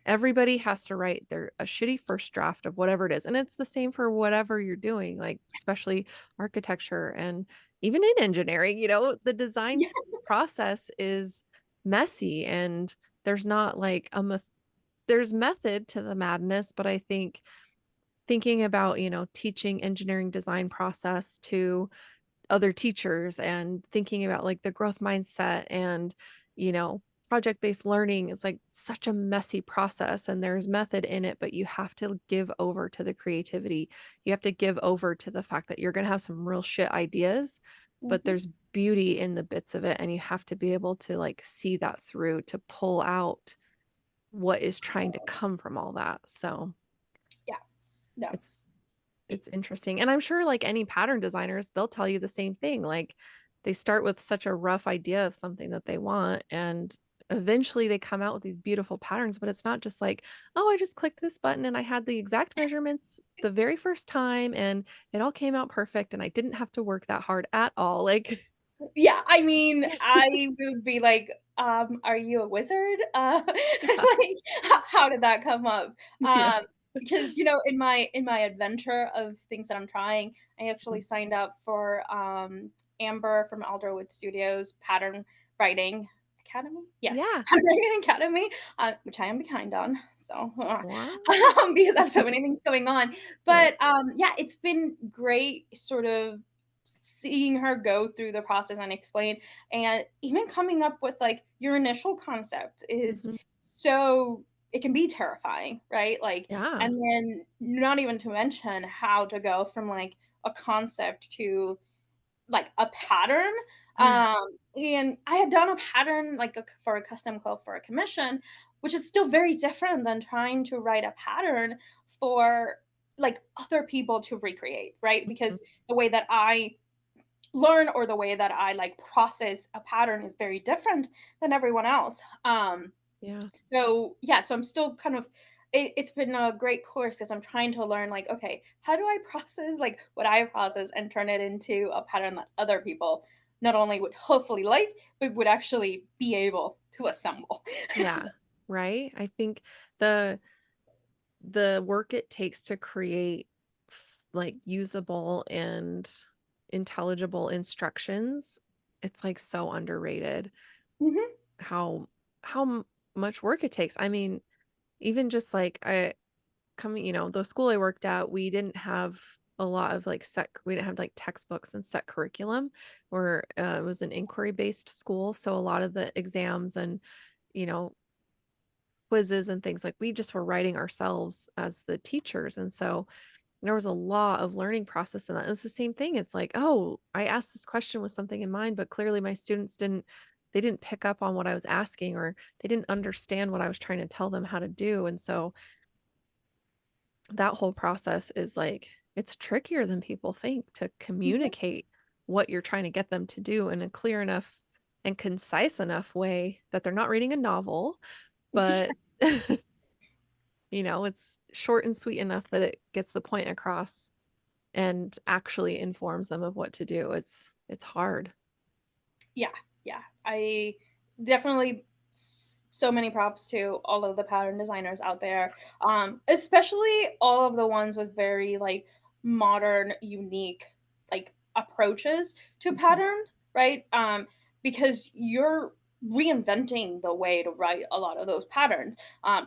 S1: everybody has to write their a shitty first draft of whatever it is, and it's the same for whatever you're doing, like, especially architecture and even in engineering, the design
S2: Yeah.
S1: process is messy, and there's not like there's method to the madness, but I think thinking about, teaching engineering design process to other teachers and thinking about like the growth mindset and, you know, project-based learning, it's like such a messy process and there's method in it, but you have to give over to the creativity. You have to give over to the fact that you're going to have some real shit ideas, but
S2: Mhm.
S1: there's beauty in the bits of it and you have to be able to like see that through to pull out what is trying to come from all that. So,
S2: Yeah, no.
S1: it's it's interesting, and I'm sure, like, any pattern designers, they'll tell you the same thing, like, they start with such a rough idea of something that they want, and eventually they come out with these beautiful patterns, but it's not just like, "Oh, I just clicked this button and I had the exact measurements the very first time, and it all came out perfect, and I didn't have to work that hard at all," like
S2: Yeah, I mean, I would be like, "Are you a wizard?"
S1: Yeah,
S2: Like, how did that come up?"
S1: yeah.
S2: Because, in my adventure of things that I'm trying, I actually
S1: Mhm.
S2: signed up for, Amber from Alderwood Studios Pattern Writing Academy? Yes,
S1: Yeah.
S2: Pattern Writing Academy, which I am behind on, so,
S1: What?
S2: because I have so many things going on,
S1: Right.
S2: but, yeah, it's been great sort of seeing her go through the process and explain, and even coming up with like your initial concept is
S1: Mhm.
S2: so it can be terrifying, right? Like,
S1: Yeah.
S2: and then not even to mention how to go from like a concept to like a pattern. And I had done a pattern like for a custom quilt for a commission, which is still very different than trying to write a pattern for like other people to recreate, right?
S1: Mhm.
S2: Because the way that I learn or the way that I like process a pattern is very different than everyone else.
S1: Yeah.
S2: So yeah, so I'm still kind of it's been a great course because I'm trying to learn like, okay, how do I process like what I process and turn it into a pattern that other people not only would hopefully like, but would actually be able to assemble.
S1: Yeah. Right? I think the the work it takes to create like usable and intelligible instructions, it's like so underrated
S2: Mhm.
S1: how how much work it takes. I mean, even just like I coming, the school I worked at, we didn't have a lot of like we didn't have like textbooks and set curriculum, or it was an inquiry based school. So a lot of the exams and, you know, quizzes and things like we just were writing ourselves as the teachers. And so there was a lot of learning process in that. It's the same thing. It's like, oh, I asked this question with something in mind, but clearly my students didn't pick up on what I was asking or they didn't understand what I was trying to tell them how to do. And so that whole process is like it's trickier than people think to
S2: Mhm.
S1: communicate what you're trying to get them to do in a clear enough and concise enough way that they're not reading a novel, but it's short and sweet enough that it gets the point across and actually informs them of what to do. It's hard.
S2: Yeah, yeah. I definitely so many props to all of the pattern designers out there. Especially all of the ones with very like modern, unique like approaches to
S1: Mhm.
S2: pattern, right? Because you're reinventing the way to write a lot of those patterns.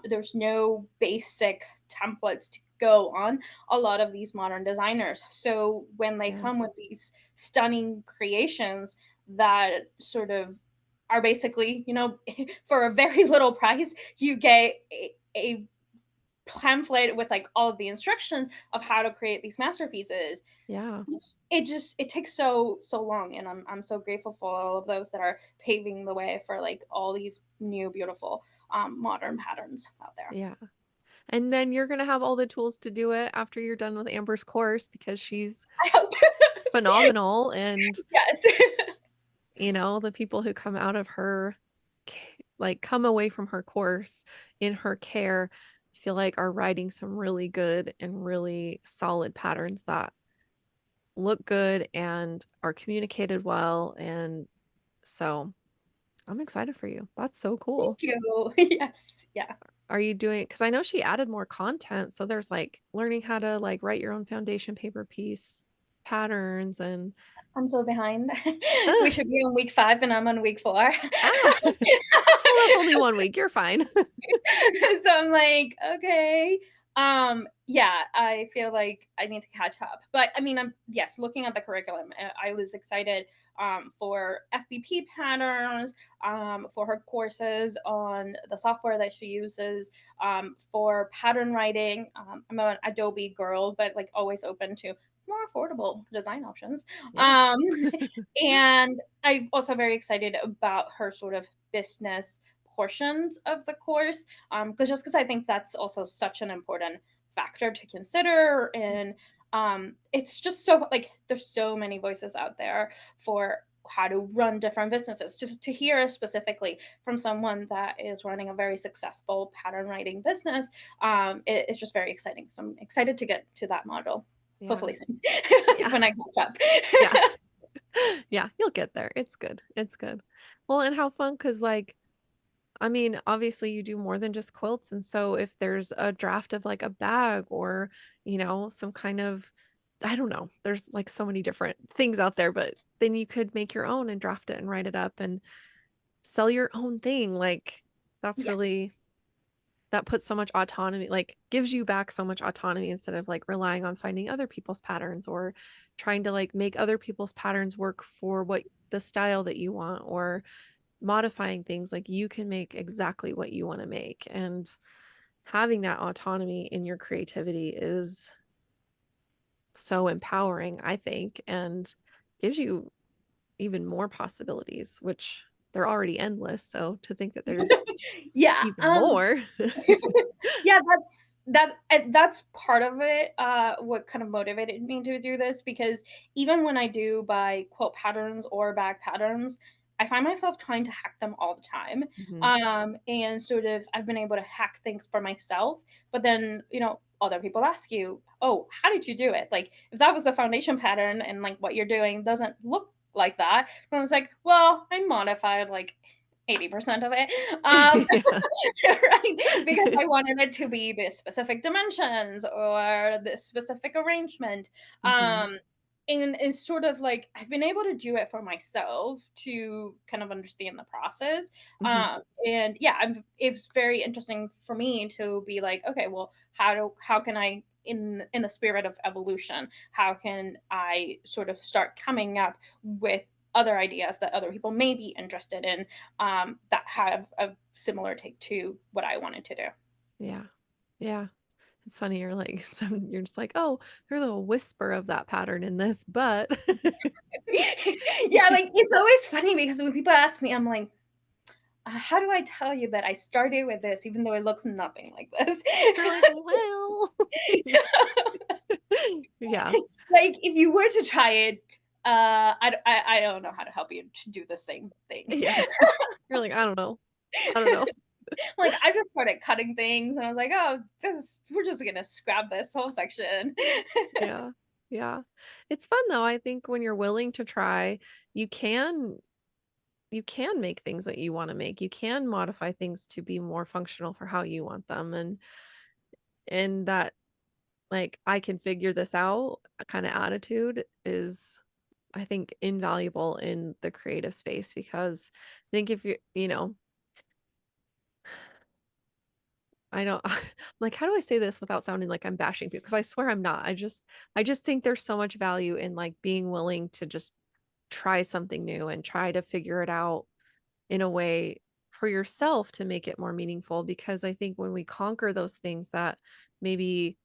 S2: There's no basic templates to go on a lot of these modern designers. So when they
S1: Yeah.
S2: come with these stunning creations that sort of are basically, for a very little price, you get a pamphlet with like all of the instructions of how to create these masterpieces.
S1: Yeah.
S2: It takes so long, and I'm so grateful for all of those that are paving the way for like all these new beautiful modern patterns out there.
S1: Yeah. And then you're gonna have all the tools to do it after you're done with Amber's course because she's
S2: I hope.
S1: phenomenal and
S2: Yes.
S1: the people who come out of her like come away from her course in her care, I feel like are writing some really good and really solid patterns that look good and are communicated well. And so I'm excited for you. That's so cool.
S2: Thank you. Yes. Yeah.
S1: Are you doing, because I know she added more content. So there's like learning how to like write your own foundation paper piece patterns and
S2: I'm so behind. We
S1: Ugh,
S2: should be on week 5 and I'm on week 4.
S1: ah, well, that's only 1 week, you're fine.
S2: So I'm like, okay. Yeah, I feel like I need to catch up. But I mean, I'm yes, looking at the curriculum, I was excited for FBP patterns, for her courses on the software that she uses, for pattern writing. I'm an Adobe girl, but like always open to more affordable design options.
S1: Yeah.
S2: Um, and I'm also very excited about her sort of business portions of the course, because I think that's also such an important factor to consider. And it's just so like there's so many voices out there for how to run different businesses. Just to hear specifically from someone that is running a very successful pattern writing business, it's just very exciting. So I'm excited to get to that model
S1: Yeah.
S2: hopefully soon
S1: Yeah.
S2: when I catch up.
S1: Yeah. Yeah, you'll get there. It's good. It's good. Well, and how fun? Cause like, I mean, obviously you do more than just quilts, and so if there's a draft of, like, a bag or, some kind of I don't know, there's, like, so many different things out there, but then you could make your own and draft it and write it up and sell your own thing, like, that's
S2: Yeah.
S1: really that puts so much autonomy like, gives you back so much autonomy instead of, like, relying on finding other people's patterns or trying to, like, make other people's patterns work for what the style that you want or modifying things, like, you can make exactly what you wanna make, and having that autonomy in your creativity is so empowering, I think, and gives you even more possibilities, which they're already endless, so to think that there's
S2: Yeah.
S1: even more.
S2: Yeah, that's part of it, what kind of motivated me to do this, because even when I do buy quilt patterns or bag patterns, I find myself trying to hack them all the time.
S1: Mhm.
S2: And sort of I've been able to hack things for myself, but then, other people ask you, "Oh, how did you do it?" Like, if that was the foundation pattern and, like, what you're doing doesn't look like that, and it's like, "Well, I modified, like, 80% of it." Um
S1: Yeah.
S2: right? Because I wanted it to be this specific dimensions or this specific arrangement.
S1: Mhm.
S2: Um, and it's sort of like I've been able to do it for myself to kind of understand the process.
S1: Mhm.
S2: And yeah, it's very interesting for me to be like, okay, well, how can I in the spirit of evolution, how can I sort of start coming up with other ideas that other people may be interested in, that have a similar take to what I wanted to do.
S1: Yeah. Yeah. It's funny, you're like you're just like, "Oh, there's a whisper of that pattern in this, but"
S2: Yeah, like it's always funny because when people ask me, I'm like, how do I tell you that I started with this even though it looks nothing like this?"
S1: You're like, "Well" Yeah.
S2: Like if you were to try it, I don't know how to help you to do the same thing.
S1: Yeah. You're like, "I don't know. I don't know."
S2: Like I just started cutting things and I was like, oh, we're just gonna scrap this whole section.
S1: Yeah. Yeah. It's fun though, I think when you're willing to try, you can you can make things that you wanna make. You can modify things to be more functional for how you want them, and that, like, "I can figure this out" kinda attitude is, I think, invaluable in the creative space because I think if I don't like, how do I say this without sounding like I'm bashing people? Because I swear I'm not. I just think there's so much value in, like, being willing to just try something new and try to figure it out in a way for yourself to make it more meaningful because I think when we conquer those things that maybe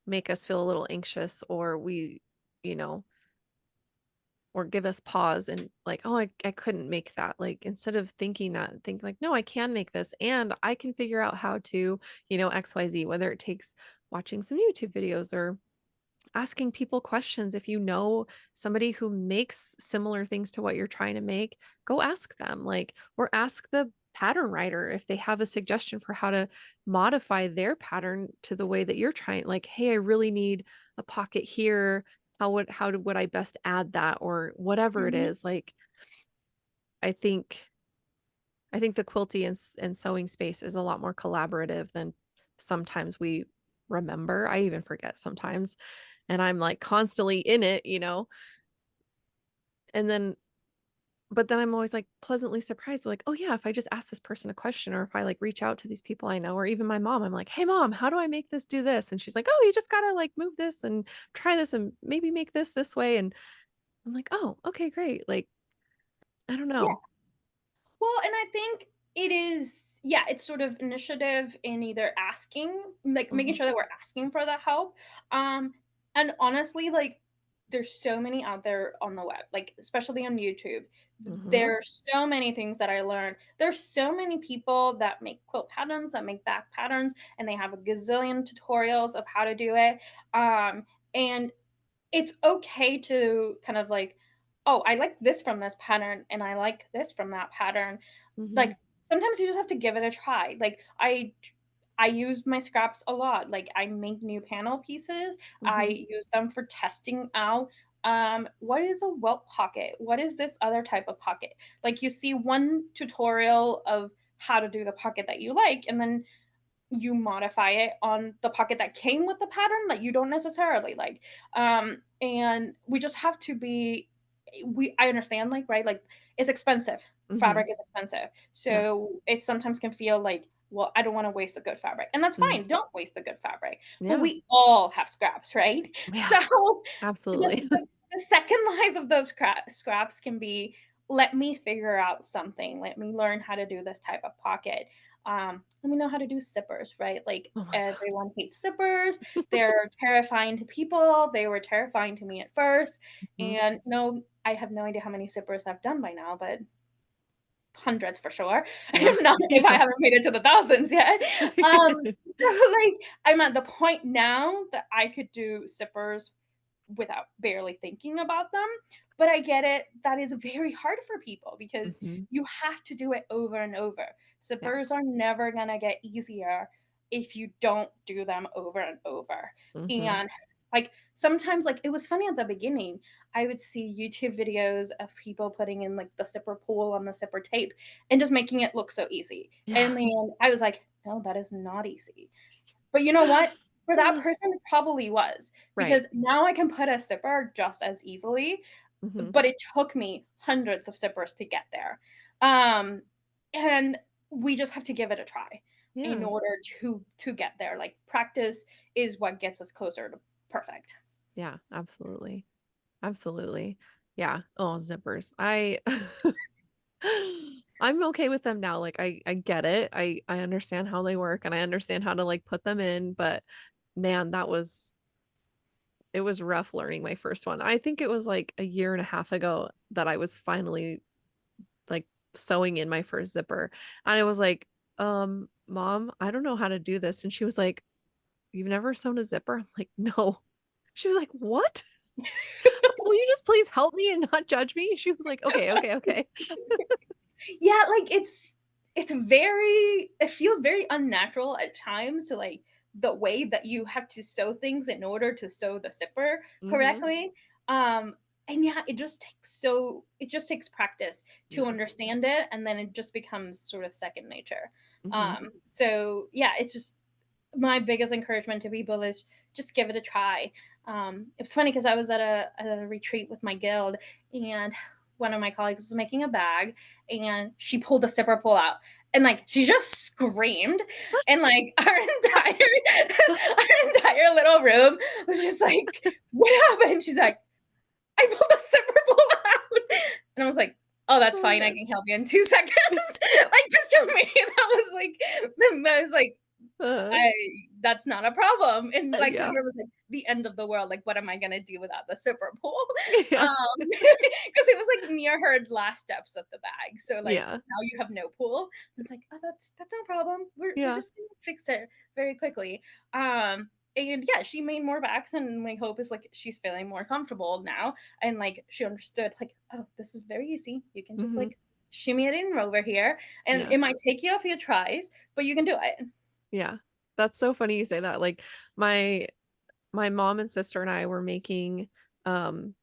S1: make us feel a little anxious or you know, or give us pause and like, "Oh, I couldn't make that." Like, instead of thinking that, think like, "No, I can make this and I can figure out how to, XYZ," whether it takes watching some YouTube videos or asking people questions. If you know somebody who makes similar things to what you're trying to make, go ask them, like, or ask the pattern writer if they have a suggestion for how to modify their pattern to the way that you're trying. Like, hey, I really need a pocket here. Would I best add that or whatever it
S2: Mhm.
S1: is? Like, I think I think the quilty and sewing space is a lot more collaborative than sometimes we remember. I even forget sometimes. and I'm like constantly in it, and then but then I'm always like pleasantly surprised, like, oh yeah, if I just ask this person a question or if I like reach out to these people I know, or even my mom, I'm like, hey mom, how do I make this do this? And she's like, oh, you just gotta like move this and try this and maybe make this way. And I'm like, oh, okay, great. Like, I don't
S2: Yeah.
S1: know.
S2: Well, and I think it is, yeah, it's sort of initiative in either asking, like making
S1: Hmm.
S2: sure that we're asking for the help. Um, and honestly, like there's so many out there on the web, like especially on YouTube.
S1: Hmm.
S2: There are so many things that I learned. There's so many people that make quilt patterns, that make back patterns, and they have a gazillion tutorials of how to do it. And it's okay to kind of like, oh, I like this from this pattern and I like this from that pattern.
S1: Hmm.
S2: Like sometimes you just have to give it a try. Like I use my scraps a lot. Like I make new panel pieces.
S1: Hmm.
S2: I use them for testing out what is a welt pocket? What is this other type of pocket? Like you see one tutorial of how to do the pocket that you like, and then you modify it on the pocket that came with the pattern that you don't necessarily like. And we just have to be we I understand, like, right, like it's expensive.
S1: Hmm.
S2: Fabric is expensive.
S1: Yeah.
S2: So it sometimes can feel like, well, I don't want to waste a good fabric. And that's
S1: Mm.
S2: fine. Don't waste the good fabric. But
S1: Yeah.
S2: we all have scraps, right?
S1: Yeah.
S2: So just
S1: Absolutely.
S2: the second life of those scraps can be, let me figure out something. Let me learn how to do this type of pocket. Let me know how to do zippers, right? Like
S1: Oh my
S2: everyone hates zippers. They're terrifying to people. They were terrifying to me at first.
S1: God.
S2: And I have no idea how many zippers I've done by now, but hundreds for sure.
S1: Yeah.
S2: If I
S1: Yeah.
S2: haven't made it to the thousands yet. So like I'm at the point now that I could do zippers without barely thinking about them. But I get it. That is very hard for people because
S1: Hmm.
S2: you have to do it over and over.
S1: Yeah.
S2: Zippers are never going to get easier if you don't do them over and over.
S1: Hmm.
S2: And like sometimes, like it was funny at the beginning, I would see YouTube videos of people putting in like the zipper pull on the zipper tape and just making it look so easy.
S1: Yeah.
S2: And then I was like, no, that is not easy. But you know what? For that person, it probably was,
S1: Right.
S2: because now I can put a zipper just as easily,
S1: Hmm.
S2: but it took me hundreds of zippers to get there. Um, and we just have to give it a try in
S1: Yeah.
S2: order to get there. Like practice is what gets us closer to perfect.
S1: Yeah. Absolutely. Absolutely. Yeah. Oh, zippers. I'm okay with them now. Like I get it. I understand how they work and I understand how to like put them in, but man, it was rough learning my first one. I think it was like a year and a half ago that I was finally like sewing in my first zipper. And I was like, mom, I don't know how to do this. And she was like, you've never sewn a zipper? I'm like, no. She was like, what? Will you just please help me and not judge me? She was like, okay, okay, okay.
S2: Yeah, like it's very, it feels very unnatural at times to like the way that you have to sew things in order to sew the zipper
S1: Hmm.
S2: correctly. Um and yeah, it just takes practice to
S1: Yeah.
S2: understand it, and then it just becomes sort of second nature.
S1: Hmm.
S2: So yeah, it's just my biggest encouragement to people is just give it a try. It was funny because I was at a retreat with my guild, and one of my colleagues was making a bag, and she pulled the zipper pull out, and like she just screamed, and like our entire our entire little room was just like, "What happened?" She's like, "I pulled the zipper pull out," and I was like, "Oh, that's
S1: Oh my
S2: fine. I
S1: God.
S2: can help you in 2 seconds." Like just to me, that was like, I was like,
S1: Uh,
S2: I that's not a problem. And like to
S1: yeah.
S2: her it was like the end of the world. Like, what am I gonna do without the zipper pull?
S1: Yeah.
S2: Because it was like near her last steps of the bag. So like
S1: Yeah.
S2: now you have no pull. I was like, oh, that's no problem. We're
S1: Yeah.
S2: just gonna fix it very quickly. And yeah, she made more bags, and my hope is like she's feeling more comfortable now, and like she understood like, oh, this is very easy. You can just
S1: Hmm.
S2: like shimmy it in over here, and
S1: Yeah.
S2: it might take you a few tries, but you can do it.
S1: Yeah. That's so funny you say that. Like my my mom and sister and I were making um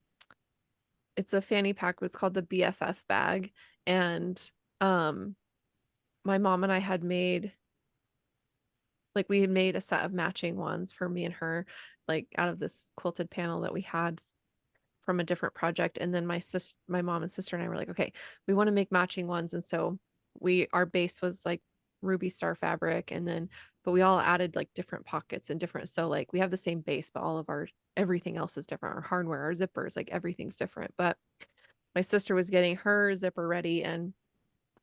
S1: it's a fanny pack, it's called the BFF bag. And um my mom and I had made like we had made a set of matching ones for me and her. like out of this quilted panel that we had from a different project. And then my mom and sister and I were like, okay, we want to make matching ones. And so our base was like ruby star fabric. And then, but we all added like different pockets and different. So like we have the same base, but all of everything else is different. Our hardware, our zippers, like everything's different. But my sister was getting her zipper ready and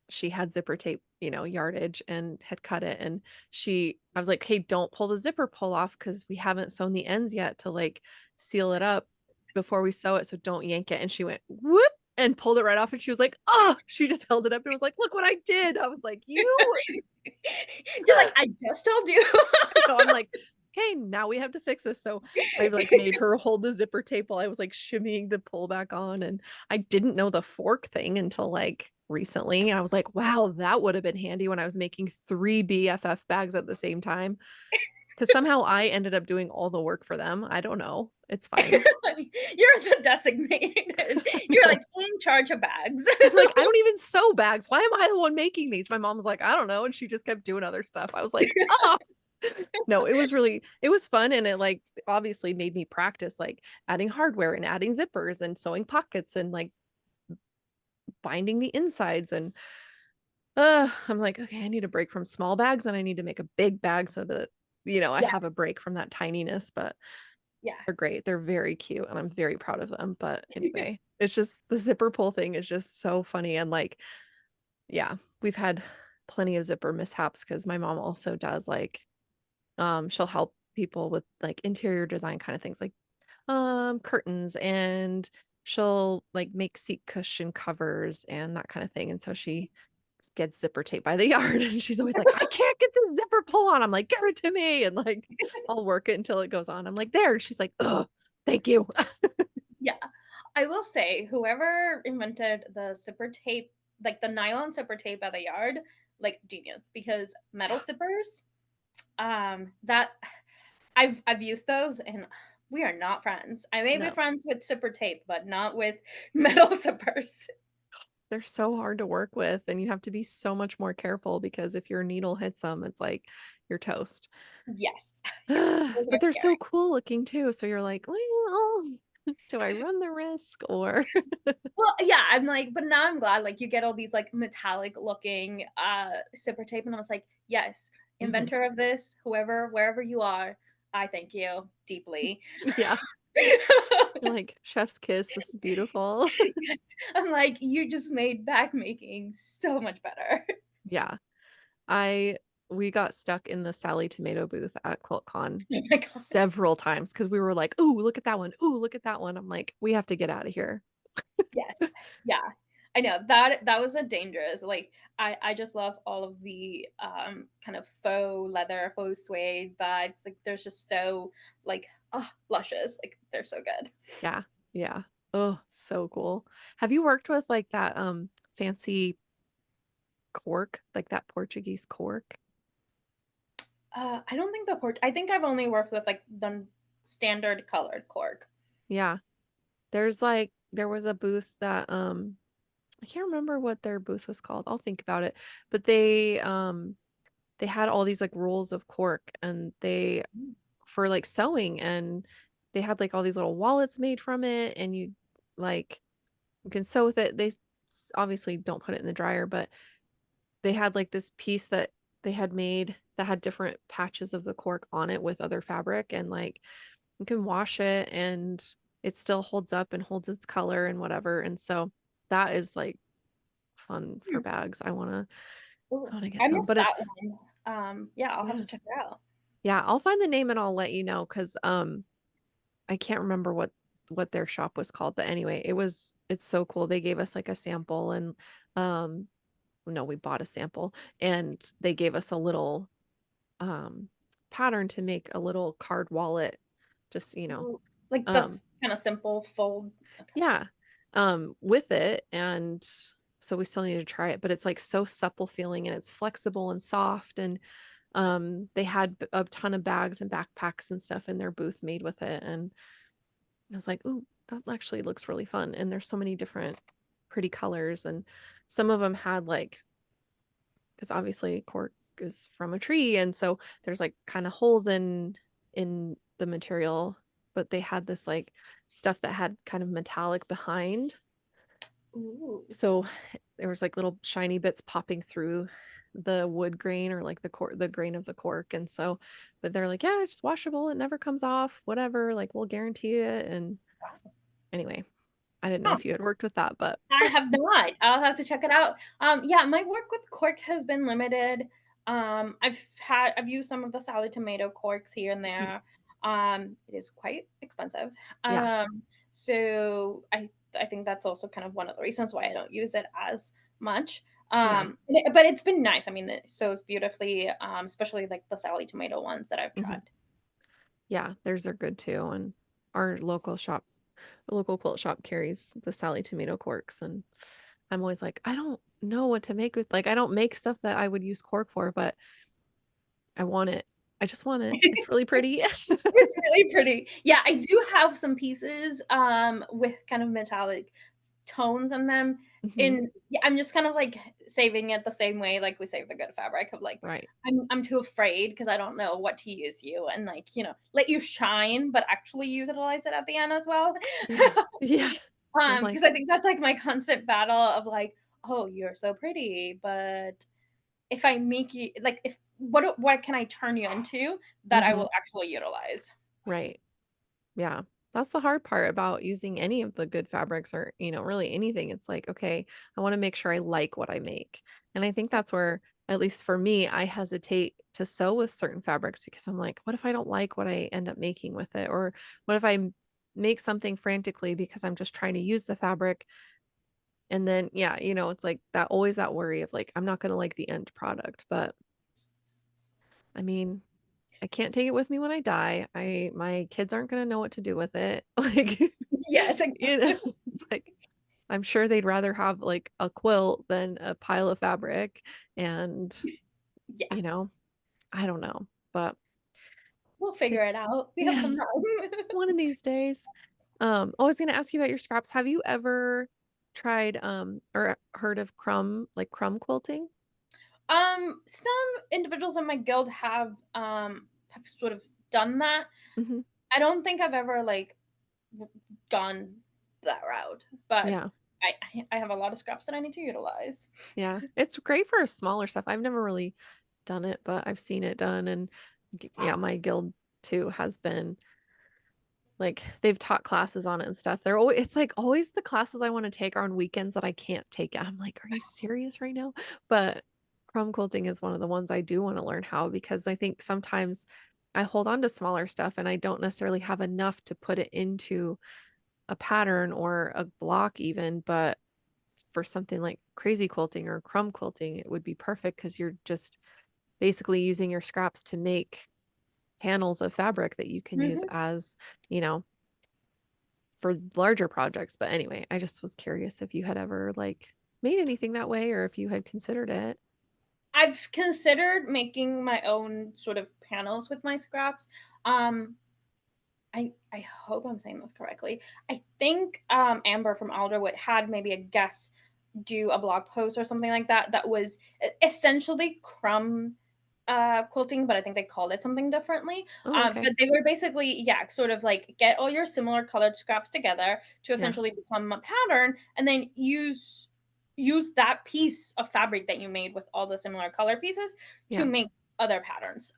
S1: she had zipper tape, yardage and had cut it. And I was like, hey, don't pull the zipper pull off because we haven't sewn the ends yet to like seal it up before we sew it. So don't yank it. And she went whoop and pulled it right off. And she was like, oh, she just held it up and was like, look what I did. I was like, you,
S2: You're like, "I just told you."
S1: I know. I'm like, okay, now we have to fix this. So I like made her hold the zipper tape while I was like shimmying the pull back on. And I didn't know the fork thing until like recently. I was like, wow, that would have been handy when I was making 3 BFF bags at the same time. Because somehow I ended up doing all the work for them. I don't know. It's fine.
S2: You're the designated.
S1: I
S2: You're, like,
S1: know.
S2: in charge of bags.
S1: I'm like, I don't even sew bags. Why am I the one making these? My mom's like, I don't know. And she just kept doing other stuff. I was like, oh, no, it was fun. And it like obviously made me practice like adding hardware and adding zippers and sewing pockets and like binding the insides. And I'm like, okay, I need a break from small bags and I need to make a big bag so that, I have a
S2: Yes.
S1: break from that tininess. But
S2: Yeah.
S1: they're great. They're very cute and I'm very proud of them. But anyway, it's just the zipper pull thing is just so funny. And like, yeah, we've had plenty of zipper mishaps because my mom also does like, she'll help people with like interior design kind of things like curtains, and she'll like make seat cushion covers and that kind of thing. And so she gets zipper tape by the yard and she's always like, I can't get the zipper pull on. I'm like, give it to me. And like I'll work it until it goes on. I'm like, there. She's like, oh, thank you.
S2: Yeah. I will say, whoever invented the zipper tape, like the nylon zipper tape at the yard, like genius because metal
S1: Yeah,
S2: zippers, that I've used those and we are not friends. I may be
S1: no,
S2: friends with zipper tape, but not with metal zippers.
S1: they're so hard to work with and you have to be so much more careful because if your needle hits them, it's like you're toast.
S2: Yes. Yeah. Those
S1: But
S2: are
S1: they're so
S2: scary.
S1: cool looking too. So you're like, well, do I run the risk or
S2: Well, yeah, I'm like, but now I'm glad like you get all these like metallic looking zipper tape, and I was like, yes,
S1: Mhm.
S2: inventor of this, whoever, wherever you are, I thank you deeply.
S1: Yeah. You're like, chef's kiss, this is beautiful.
S2: Yes. I'm like, you just made bag making so much better.
S1: Yeah. I we got stuck in the Sally Tomato booth at QuiltCon
S2: Oh my god.
S1: several times because we were like, "Ooh, look at that one. Ooh, look at that one." I'm like, "We have to get out of here."
S2: Yes. Yeah. I know that was a dangerous like I just love all of the kind of faux leather, faux suede bags. Like they're just so like luscious. Like they're so good.
S1: Yeah. Yeah. Oh, so cool. Have you worked with like that fancy cork, like that Portuguese cork?
S2: I don't think the port I think I've only worked with like the standard colored cork.
S1: Yeah. There was a booth that I can't remember what their booth was called. I'll think about it. But they had all these like rolls of cork and they
S2: Mm.
S1: for like sewing, and they had like all these little wallets made from it and like you can sew with it. Obviously don't put it in the dryer, but they had like this piece that they had made that had different patches of the cork on it with other fabric, and like you can wash it and it still holds up and holds its color and whatever. And so that is like fun for
S2: Hmm.
S1: bags. I
S2: Ooh,
S1: want to get
S2: I
S1: some,
S2: missed
S1: but
S2: that
S1: it's
S2: one. Yeah, I'll have
S1: yeah.
S2: to check it out.
S1: Yeah, I'll find the name and I'll let you know because I can't remember what their shop was called, but anyway, it's so cool. They gave us like a sample and um no, we bought a sample and they gave us a little um pattern to make a little card wallet just,
S2: Ooh, like
S1: um
S2: this kind of simple fold. Okay.
S1: yeah, with it. And so we still need to try it, but it's like so supple feeling and it's flexible and soft. And they had a ton of bags and backpacks and stuff in their booth made with it. And I was like, "Ooh, that actually looks really fun." And there's so many different pretty colors, and some of them had like, because obviously cork is from a tree, and so there's like kind of holes in the material, but they had this, like, stuff that had kind of metallic behind.
S2: Ooh.
S1: So there was, like, little shiny bits popping through the wood grain or, like, the grain of the cork, and so but they're like, "Yeah, it's just washable, it never comes off, whatever, like, we'll guarantee it," and anyway, I didn't know
S2: Huh.
S1: if you had worked with that, but
S2: I have not. I'll have to check it out. Yeah, my work with cork has been limited. I've used some of the salad tomato corks here and
S1: Mhm.
S2: there. It is quite expensive.
S1: Yeah,
S2: So I think that's also kind of one of the reasons why I don't use it as much.
S1: yeah,
S2: But it's been nice. I mean, it sews beautifully, especially like the salad tomato ones that I've
S1: mhm.
S2: tried.
S1: Yeah, theirs are good too, and our local quilt shop carries the Sally tomato corks, and I'm always like, "I don't know what to make with," like, I don't make stuff that I would use cork for, but I want it. I just want it. It's really pretty.
S2: It's really pretty. Yeah, I do have some pieces, with kind of metallic tones in them.
S1: Mhm.
S2: And yeah, I'm just kind of like saving it the same way like we save the good fabric of like
S1: Right.
S2: I'm too afraid because I don't know what to use you and like, let you shine, but actually utilize it at the end as well.
S1: Yeah. Yeah. I'm
S2: Because
S1: like
S2: I think that's like my constant battle of like, oh, you're so pretty, but if I make you like if what can I turn you into that I
S1: mhm.
S2: will actually utilize?
S1: Right. Yeah. That's the hard part about using any of the good fabrics or, really anything. It's like, okay, I want to make sure I like what I make. And I think that's where, at least for me, I hesitate to sew with certain fabrics because I'm like, what if I don't like what I end up making with it? Or what if make something frantically because I'm just trying to use the fabric? And then, yeah, it's like that always that worry of like, I'm not going to like the end product. But I mean, I can't take it with me when I die. My kids aren't gonna know what to do with it. Like,
S2: Yes, exactly.
S1: it's like, I'm sure they'd rather have, like, a quilt than a pile of fabric, and,
S2: Yeah,
S1: you know, I don't know, but
S2: we'll figure it
S1: it's
S2: out. We have
S1: yeah,
S2: some time.
S1: one of these days. I was gonna ask you about your scraps. Have you ever tried, or heard of crumb quilting?
S2: Some individuals in my guild have sort of done that.
S1: Mhm.
S2: I don't think I've ever like gone that route, but
S1: Yeah.
S2: I have a lot of scraps that I need to utilize.
S1: Yeah, it's great for smaller stuff. I've never really done it, but I've seen it done, and yeah, my guild too has been like they've taught classes on it and stuff. They're always it's like always the classes I want to take are on weekends that I can't take it. I'm like, are you serious right now? But crumb quilting is one of the ones I do want to learn how because I think sometimes I hold on to smaller stuff and I don't necessarily have enough to put it into a pattern or a block even, but for something like crazy quilting or crumb quilting, it would be perfect because you're just basically using your scraps to make panels of fabric that you can use
S2: Mhm.
S1: as, you know, for larger projects. But anyway, I just was curious if you had ever like made anything that way or if you had considered it.
S2: I've considered making my own sort of panels with my scraps. Um, I hope I'm saying this correctly. I think Amber from Alderwood had maybe a guest do a blog post or something like that that was essentially crumb quilting, but I think they called it something differently.
S1: Oh, okay.
S2: But they were basically, yeah, sort of like get all your similar colored scraps together to
S1: Yeah.
S2: essentially become a pattern, and then use that piece of fabric that you made with all the similar color pieces to
S1: Yeah.
S2: make other patterns.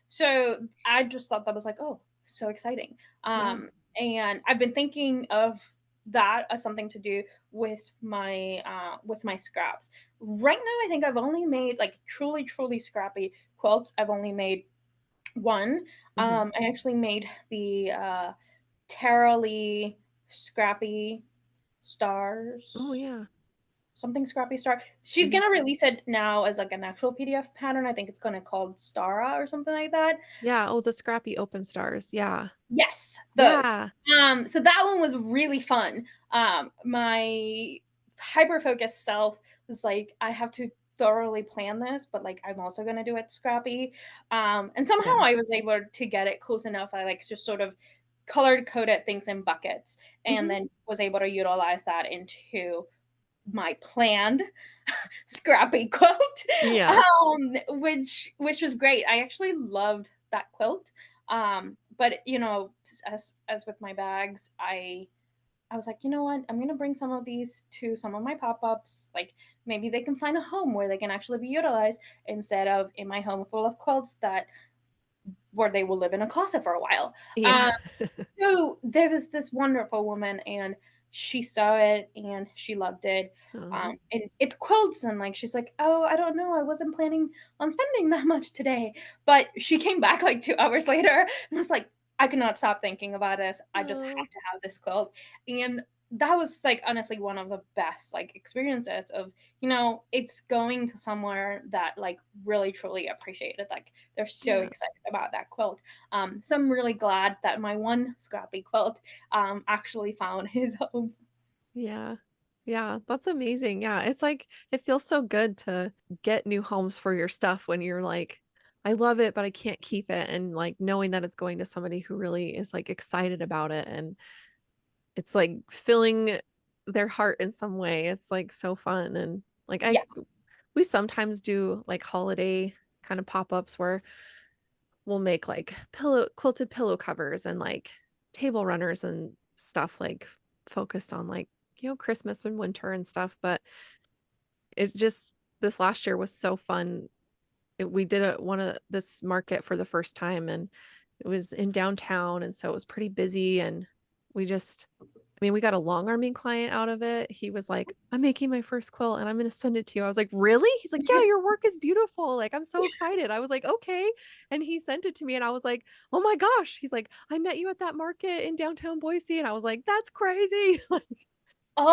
S2: So I just thought that was like, oh, so exciting.
S1: Yeah.
S2: And I've been thinking of that as something to do with my scraps. Right now, I think I've only made like truly scrappy quilts. I've only made one.
S1: Hmm.
S2: I actually made the Tara Lee scrappy
S1: Oh,
S2: stars,
S1: yeah.
S2: something scrappy star. She's
S1: Hmm.
S2: gonna release it now as like an actual PDF pattern. I think it's gonna called Stara or something like that.
S1: Yeah. Oh, the scrappy open stars. Yeah.
S2: Yes, those.
S1: Yeah.
S2: So that one was really fun. My hyper focused self was like, I have to thoroughly plan this, but like I'm also gonna do it scrappy. And somehow
S1: Yeah.
S2: I was able to get it close enough. I like just sort of colored coded things in buckets and
S1: Hmm.
S2: then was able to utilize that into my planned scrappy quilt,
S1: Yeah.
S2: which was great. I actually loved that quilt. But as with my bags, I was like, you know what? I'm gonna bring some of these to some of my pop-ups. Like maybe they can find a home where they can actually be utilized instead of in my home full of quilts that where they will live in a closet for a while.
S1: Yeah.
S2: Um, so there was this wonderful woman, and she saw it and she loved it.
S1: Oh,
S2: And it's quilts, and like she's like, "Oh, I don't know, I wasn't planning on spending that much today." But she came back like 2 hours later and was like, "I could not stop thinking about this. I just have
S1: oh,
S2: to have this quilt." And that was like honestly one of the best like experiences of it's going to somewhere that like really truly appreciated like they're so
S1: yeah.
S2: excited about that quilt. So I'm really glad that my one scrappy quilt actually found his home.
S1: Yeah. Yeah, that's amazing. Yeah, it's like it feels so good to get new homes for your stuff when you're like, "I love it, but I can't keep it," and, like, knowing that it's going to somebody who really is, like, excited about it, and it's, like, filling their heart in some way. It's, like, so fun, and, like, I
S2: Yeah.
S1: we sometimes do, like, holiday kind of pop-ups where we'll make, like, quilted pillow covers and, like, table runners and stuff, like, focused on, like, Christmas and winter and stuff, but it just this last year was so fun. We did one of this market for the first time, and it was in downtown, and so it was pretty busy, and we just I mean, we got a long-arming client out of it. He was like, "I'm making my first quilt, and I'm gonna send it to you." I was like, "Really?" He's like, "Yeah, your work is beautiful, like, I'm so excited." I was like, "Okay," and he sent it to me, and I was like, "Oh my gosh." He's like, "I met you at that market in downtown Boise," and I was like, "That's crazy." Like,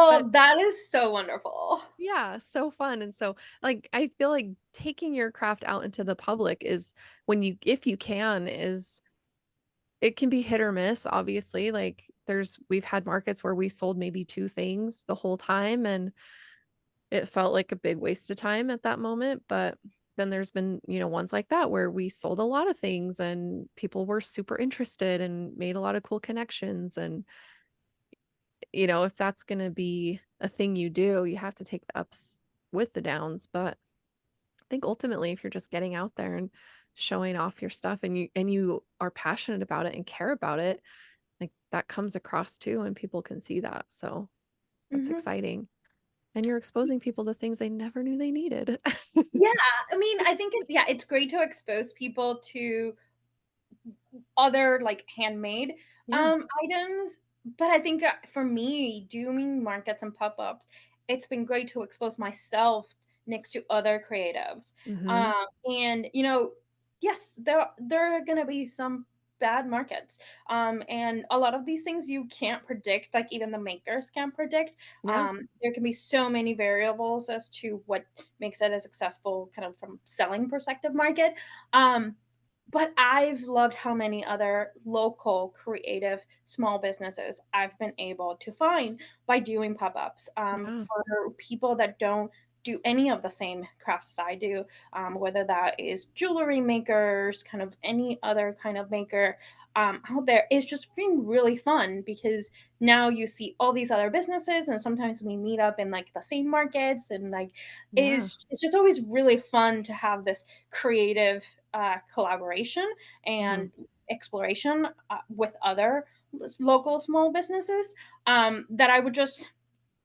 S1: but
S2: Oh, that is so wonderful.
S1: yeah, so fun, and so, like, I feel like taking your craft out into the public is when you if you can, is it can be hit or miss, obviously, like, we've had markets where we sold maybe 2 things the whole time, and it felt like a big waste of time at that moment, but then there's been, ones like that where we sold a lot of things and people were super interested and made a lot of cool connections, and, if that's gonna be a thing you do, you have to take the ups with the downs, but I think ultimately if you're just getting out there and showing off your stuff and you are passionate about it and care about it, like, that comes across too, and people can see that, so that's
S2: Mhm.
S1: exciting, and you're exposing people to things they never knew they needed.
S2: Yeah, I mean, I think it's great to expose people to other like handmade
S1: Yeah.
S2: items, but I think for me doing markets and pop-ups, it's been great to expose myself next to other creatives.
S1: Mhm.
S2: And yes, there are going to be some bad markets, and a lot of these things you can't predict, like even the makers can't predict.
S1: Yeah.
S2: There can be so many variables as to what makes it a successful kind of from selling perspective market. But I've loved how many other local creative small businesses I've been able to find by doing pop-ups,
S1: Yeah.
S2: for people that don't do any of the same crafts as I do, whether that is jewelry makers, kind of any other kind of maker out there. It's just been really fun because now you see all these other businesses, and sometimes we meet up in like the same markets, and like
S1: Yeah.
S2: it's just always really fun to have this creative collaboration
S1: Mhm.
S2: and exploration with other local small businesses that I would just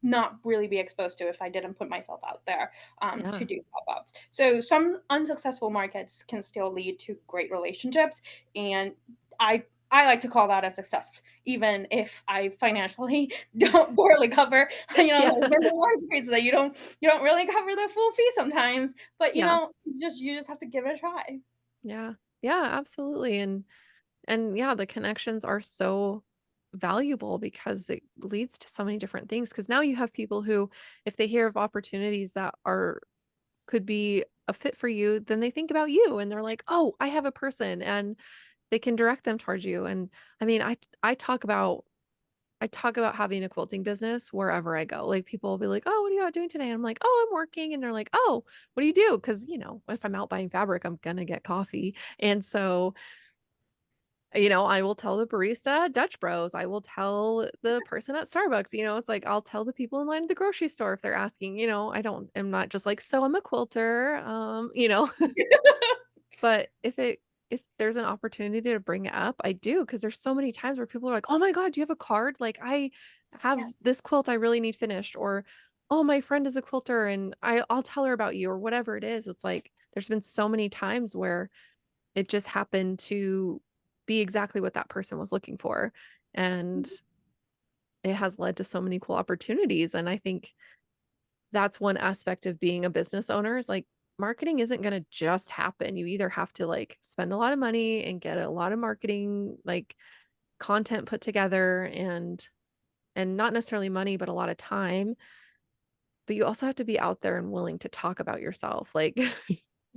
S2: not really be exposed to if I didn't put myself out there to
S1: Yeah.
S2: do pop-ups. So some unsuccessful markets can still lead to great relationships, and I like to call that a success, even if I financially don't barely cover,
S1: Yeah.
S2: like vendor markets that you don't really cover the full fee sometimes, but
S1: Yeah.
S2: you just have to give it a try.
S1: Yeah. Yeah, absolutely, and yeah, the connections are so valuable because it leads to so many different things. Because now you have people who, if they hear of opportunities that are could be a fit for you, then they think about you and they're like, "Oh, I have a person," and they can direct them towards you, and I mean, I talk about having a quilting business wherever I go. Like, people will be like, "Oh, what are you out doing today?" And I'm like, "Oh, I'm working." And they're like, "Oh, what do you do?" Because, if I'm out buying fabric, I'm gonna get coffee. And so, I will tell the barista at Dutch Bros. I will tell the person at Starbucks. It's like I'll tell the people in line at the grocery store if they're asking. I'm not just like, "So I'm a quilter." But if it if there's an opportunity to bring it up, I do, because there's so many times where people are like, "Oh my god, do you have a card? Like, I have
S2: Yes.
S1: this quilt I really need finished," or, "Oh, my friend is a quilter and I'll tell her about you," or whatever it is. It's like, there's been so many times where it just happened to be exactly what that person was looking for, and it has led to so many cool opportunities, and I think that's one aspect of being a business owner is, like, marketing isn't gonna just happen. You either have to, like, spend a lot of money and get a lot of marketing, like, content put together and not necessarily money, but a lot of time, but you also have to be out there and willing to talk about yourself, like,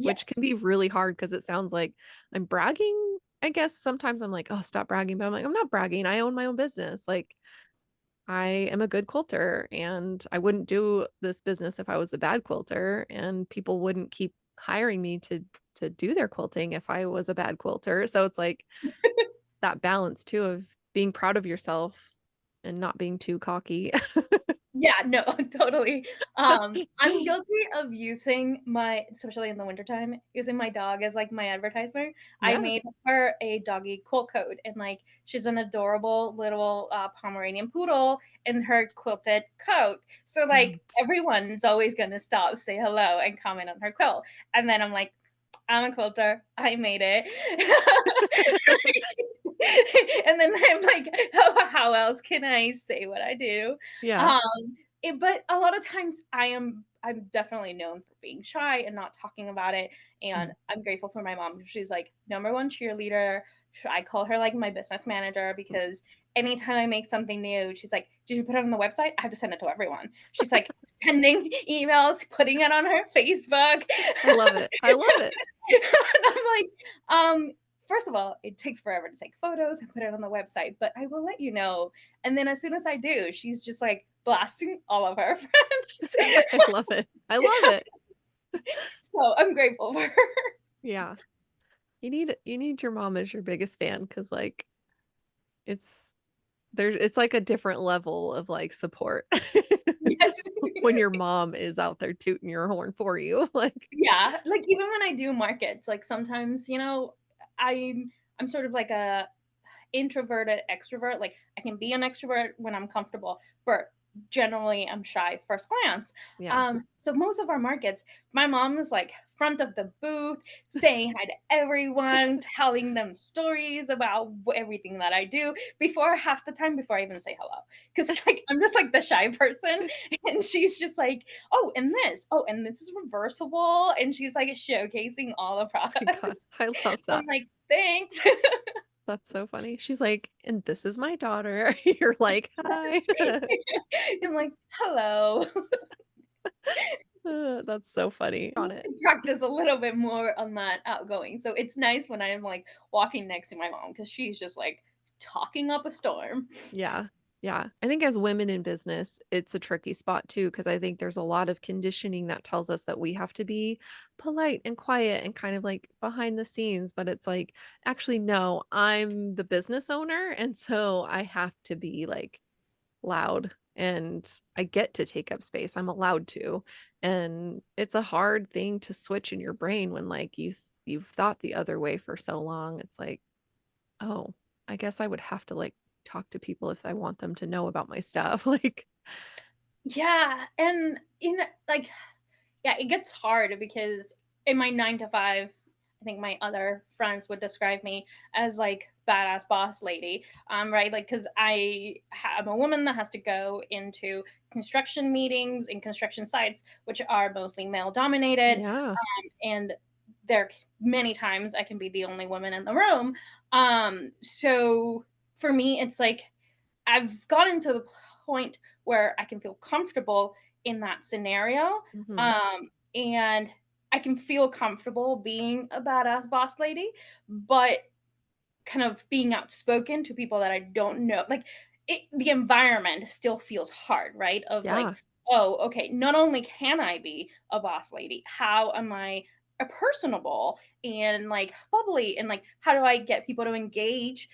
S1: which can
S2: Yes.
S1: be really hard because it sounds like I'm bragging, I guess sometimes I'm like, "Oh, stop bragging," but I'm like, "I'm not bragging, I own my own business." Like, I am a good quilter, and I wouldn't do this business if I was a bad quilter, and people wouldn't keep hiring me to do their quilting if I was a bad quilter. So it's like that balance too of being proud of yourself and not being too cocky.
S2: Yeah, no, totally. I'm guilty of using my especially in the wintertime, using my dog as, like, my advertisement. I
S1: Yeah,
S2: made her a doggy quilt coat, and, like, she's an adorable little, Pomeranian poodle in her quilted coat. So, like,
S1: right.
S2: everyone's always gonna stop, say hello, and comment on her quilt. And then I'm like, "I'm a quilter. I made it." And then I'm like, how else can I say what I do?"
S1: Yeah.
S2: Um, but a lot of times I'm definitely known for being shy and not talking about it, and
S1: Mhm.
S2: I'm grateful for my mom. She's like number one cheerleader. I call her like my business manager because anytime I make something new, she's like, "Did you put it on the website? I have to send it to everyone." She's like sending emails, putting it on her Facebook.
S1: I love it. I love it.
S2: And I'm like, first of all, it takes forever to take photos and put it on the website, but I will let you know. And then as soon as I do, she's just like blasting all of her friends.
S1: I love it. I love it.
S2: So I'm grateful for her.
S1: Yeah. You need your mom as your biggest fan because like, it's it's like a different level of, like, support
S2: Yes.
S1: when your mom is out there tooting your horn for you, like
S2: Yeah. Like even when I do markets, like sometimes, I'm sort of like a introverted extrovert. Like I can be an extrovert when I'm comfortable, but generally I'm shy first glance.
S1: yeah.
S2: So most of our markets, my mom is like front of the booth, saying hi to everyone, telling them stories about everything that I do before half the time before I even say hello. Because like I'm just like the shy person, and she's just like, oh, and this is reversible, and she's like showcasing all the
S1: My god,
S2: products.
S1: I love
S2: I'm
S1: that.
S2: like, thanks.
S1: That's so funny. She's like, "And this is my daughter." You're like, "Hi."
S2: I'm like, "Hello."
S1: That's so funny. On
S2: Need
S1: it.
S2: to practice a little bit more on that outgoing. So it's nice when I'm, like, walking next to my mom because she's just, like, talking up a storm.
S1: Yeah. Yeah. I think as women in business, it's a tricky spot too, because I think there's a lot of conditioning that tells us that we have to be polite and quiet and kind of like behind the scenes. But it's like, actually, no, I'm the business owner. And so I have to be like loud and I get to take up space. I'm allowed to. And it's a hard thing to switch in your brain when like you've thought the other way for so long. It's like, oh, I guess I would have to, like, talk to people if I want them to know about my stuff, like
S2: Yeah, and like yeah, it gets hard because in my 9 to 5, I think my other friends would describe me as like badass boss lady, right? Like, because I'm a woman that has to go into construction meetings and construction sites, which are mostly male dominated,
S1: yeah.
S2: and there many times I can be the only woman in the room. So for me, it's like I've gotten to the point where I can feel comfortable in that scenario.
S1: Mhm.
S2: And I can feel comfortable being a badass boss lady, but kind of being outspoken to people that I don't know. Like the environment still feels hard, right? Of like,
S1: Yeah,
S2: oh, okay, not only can I be a boss lady, how am I a personable and like bubbly and like how do I get people to engage,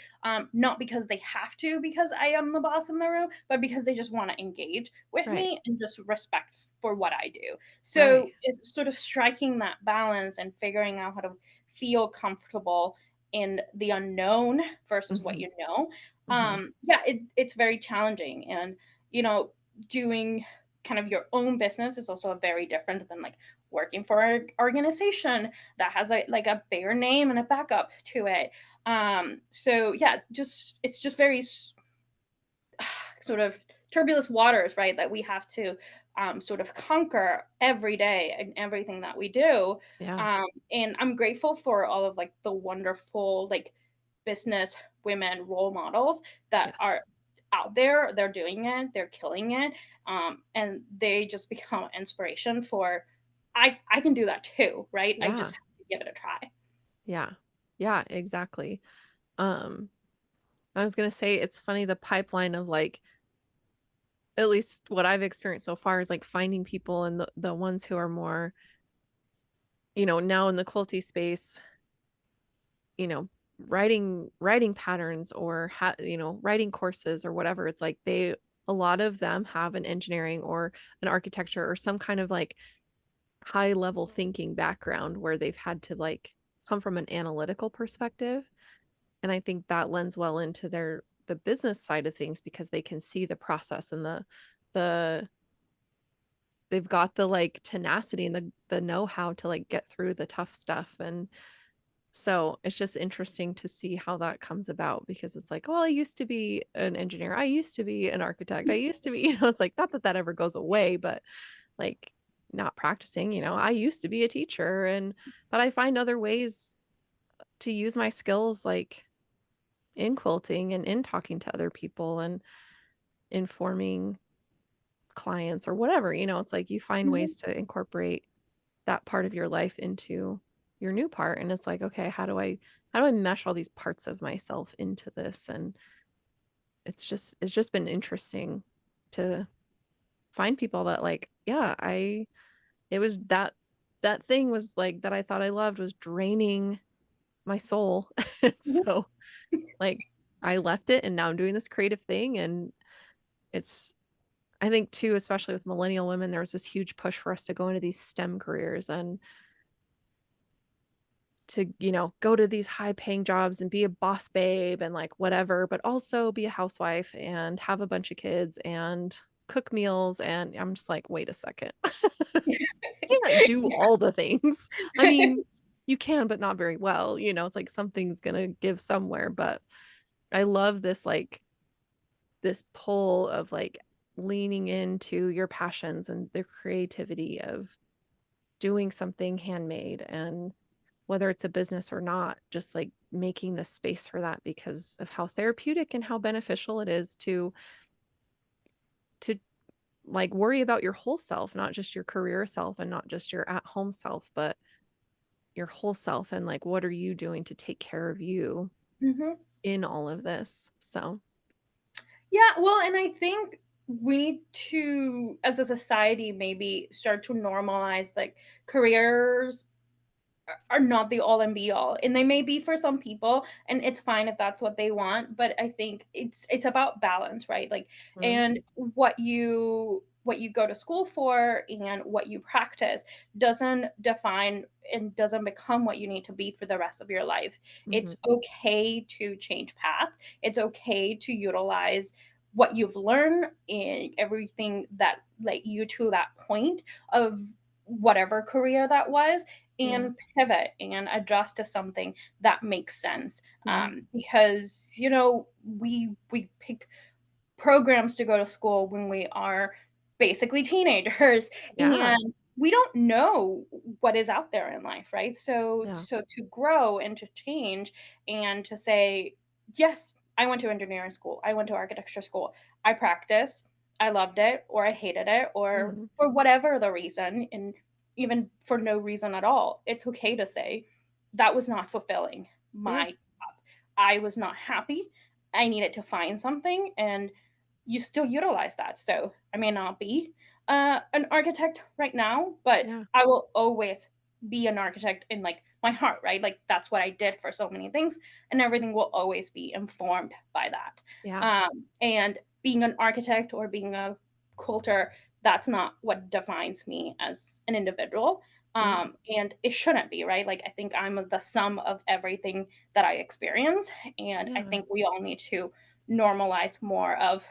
S2: not because they have to because I am the boss in the room, but because they just want to engage with
S1: right,
S2: me and just respect for what I do.
S1: right.
S2: So it's sort of striking that balance and figuring out how to feel comfortable in the unknown versus what
S1: Mhm.
S2: you know.
S1: Mhm.
S2: Yeah, it's very challenging. And, you know, doing kind of your own business is also very different than like working for an organization that has a like a bigger name and a backup to it. So yeah, just it's just very sort of turbulent waters, right? That we have to sort of conquer every day and everything that we do.
S1: Yeah.
S2: And I'm grateful for all of like the wonderful like business women role models that are
S1: Yes.
S2: out there. They're doing it. They're killing it, and they just become inspiration for. I can do that too, right? I
S1: Yeah.
S2: just have to give it a try.
S1: Yeah. Yeah, exactly. Um, I was gonna say it's funny the pipeline of, like, at least what I've experienced so far is, like, finding people and the ones who are more, now in the quilty space, you know, writing patterns or writing courses or whatever. It's like a lot of them have an engineering or an architecture or some kind of, like, high level thinking background where they've had to, like, come from an analytical perspective. And I think that lends well into the business side of things because they can see the process and the they've got the, like, tenacity and the know-how to, like, get through the tough stuff, and so it's just interesting to see how that comes about because it's like, "Well, I used to be an engineer. I used to be an architect. I used to be," it's like, not that that ever goes away, but, like, not practicing, I used to be a teacher but I find other ways to use my skills, like, in quilting and in talking to other people and informing clients or whatever, it's like you find
S2: Mhm,
S1: ways to incorporate that part of your life into your new part, and it's like, "Okay, how do I mesh all these parts of myself into this?" And it's just been interesting to find people that, like, yeah, I it was that thing was, like, that I thought I loved was draining my soul.
S2: mhm,
S1: So, like, I left it, and now I'm doing this creative thing, and it's I think too, especially with millennial women, there was this huge push for us to go into these STEM careers and to, go to these high paying jobs and be a boss babe and like whatever, but also be a housewife and have a bunch of kids and cook meals. And I'm just like, wait a second. Can't do all the things. I mean, you can, but not very well. It's like something's gonna give somewhere. But I love this pull of like leaning into your passions and the creativity of doing something handmade and whether it's a business or not, just like making the space for that because of how therapeutic and how beneficial it is to like worry about your whole self, not just your career self and not just your at home self, but your whole self and like what are you doing to take care of you
S2: mhm.
S1: in all of this. So,
S2: Yeah, well, and I think we need to, as a society, maybe start to normalize like careers are not the all and be all, and they may be for some people, and it's fine if that's what they want, but I think it's about balance, right? Like,
S1: mhm,
S2: and what you go to school for and what you practice doesn't define and doesn't become what you need to be for the rest of your life. It's
S1: mhm,
S2: okay to change path. It's okay to utilize what you've learned and everything that led you to that point of whatever career that was,
S1: yeah,
S2: and pivot and adjust to something that makes sense.
S1: yeah,
S2: Because we pick programs to go to school when we are basically teenagers
S1: yeah,
S2: and we don't know what is out there in life, right? so
S1: yeah,
S2: so to grow and to change and to say, yes, I went to engineering school, I went to architecture school, I practiced, I loved it or I hated it or
S1: mhm,
S2: for whatever the reason, and even for no reason at all, it's okay to say that was not fulfilling
S1: yeah,
S2: my job, I was not happy, I needed to find something, and you still utilize that. So I may not be an architect right now, but
S1: yeah,
S2: I will always be an architect in like my heart, right? Like that's what I did for so many things, and everything will always be informed by that.
S1: yeah,
S2: And being an architect or being a quilter, that's not what defines me as an individual.
S1: Yeah.
S2: And it shouldn't be, right? Like, I think I'm the sum of everything that I experience, and I
S1: Yeah.
S2: think we all need to normalize more of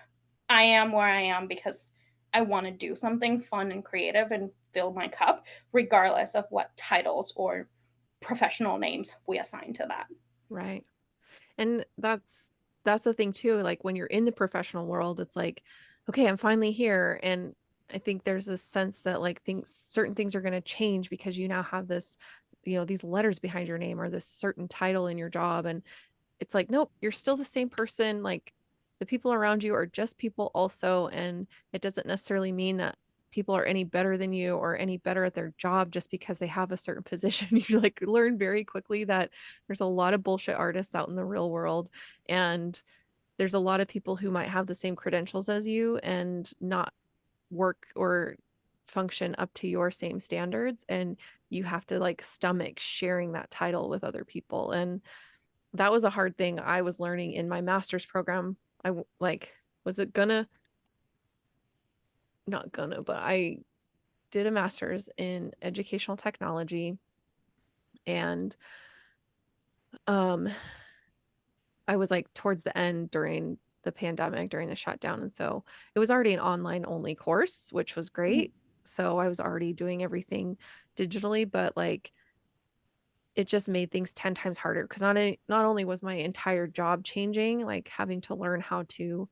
S2: I am where I am because I wanna do something fun and creative and fill my cup, regardless of what titles or professional names we assign to that.
S1: Right. And that's the thing too, like, when you're in the professional world, it's like, "Okay, I'm finally here," and I think there's this sense that, like, things certain things are gonna change because you now have this, these letters behind your name or this certain title in your job, and it's like, "Nope, you're still the same person," like, the people around you are just people also, and it doesn't necessarily mean that people are any better than you or any better at their job just because they have a certain position. You, like, learn very quickly that there's a lot of bullshit artists out in the real world, and there's a lot of people who might have the same credentials as you and not work or function up to your same standards, and you have to, like, stomach sharing that title with other people, and that was a hard thing I was learning in my master's program. Was it gonna not gonna, but I did a master's in educational technology, and, um, I was, like, towards the end during the pandemic, during the shutdown, and so it was already an online only course, which was
S2: Mhm.
S1: great. So I was already doing everything digitally, but, like, it just made things 10 times harder because not only was my entire job changing, like, having to learn how to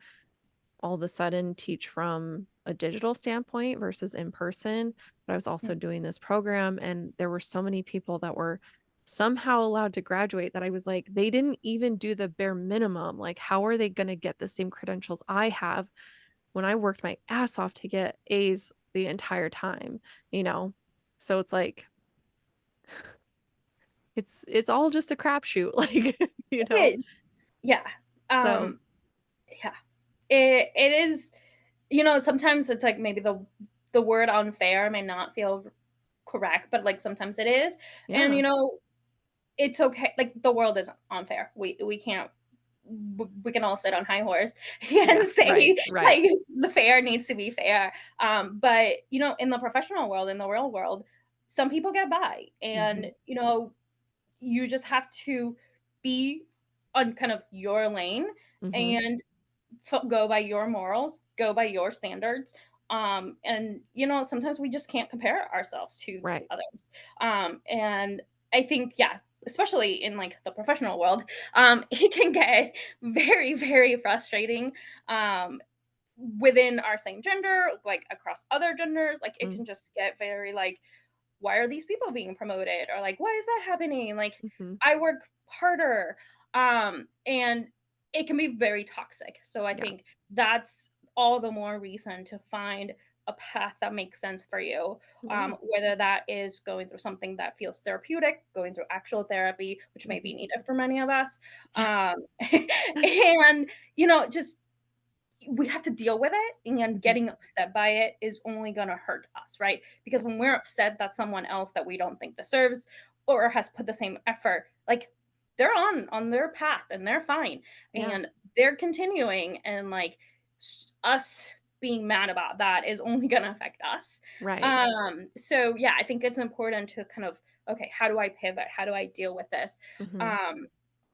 S1: all of a sudden teach from a digital standpoint versus in person, but I was also
S2: Mm.
S1: doing this program and there were so many people that were somehow allowed to graduate that I was like, they didn't even do the bare minimum. Like, how are they going to get the same credentials I have when I worked my ass off to get A's the entire time, you know? So it's like it's all just a crapshoot, like, you know?
S2: It is. Yeah.
S1: So,
S2: Um, yeah. It is, sometimes it's like maybe the word unfair may not feel correct, but, like, sometimes it is, and,
S1: yeah.
S2: it's okay, like, the world is unfair. We can't we can all sit on high horse
S1: Yeah,
S2: and
S1: right,
S2: say,
S1: right.
S2: like, the fair needs to be fair, but, in the professional world, in the real world, some people get by, and,
S1: Mhm.
S2: you just have to be on kind of your lane
S1: Mhm.
S2: and go by your morals, go by your standards. And sometimes we just can't compare ourselves to
S1: Right.
S2: others. And I think, yeah, especially in like the professional world, it can get very, very frustrating. Within our same gender, like across other genders, like it
S1: Mm.
S2: can just get very like, why are these people being promoted? Or like, why is that happening? Like,
S1: Mhm.
S2: I work harder. And it can be very toxic. So I
S1: Yeah.
S2: think that's all the more reason to find a path that makes sense for you.
S1: Yeah.
S2: Whether that is going through something that feels therapeutic, going through actual therapy, which may
S1: Mhm.
S2: be needed for many of us.
S1: Yeah.
S2: And, just we have to deal with it, and
S1: Mhm.
S2: getting upset by it is only going to hurt us, right? Because
S1: Right.
S2: when we're upset that someone else that we don't think deserves or has put the same effort, like, they're on their path and they're fine,
S1: Yeah.
S2: and they're continuing, and like, us being mad about that is only going to affect us.
S1: Right.
S2: So yeah, I think it's important to kind of, okay, how do I pivot, how do I deal with this?
S1: Mhm.
S2: um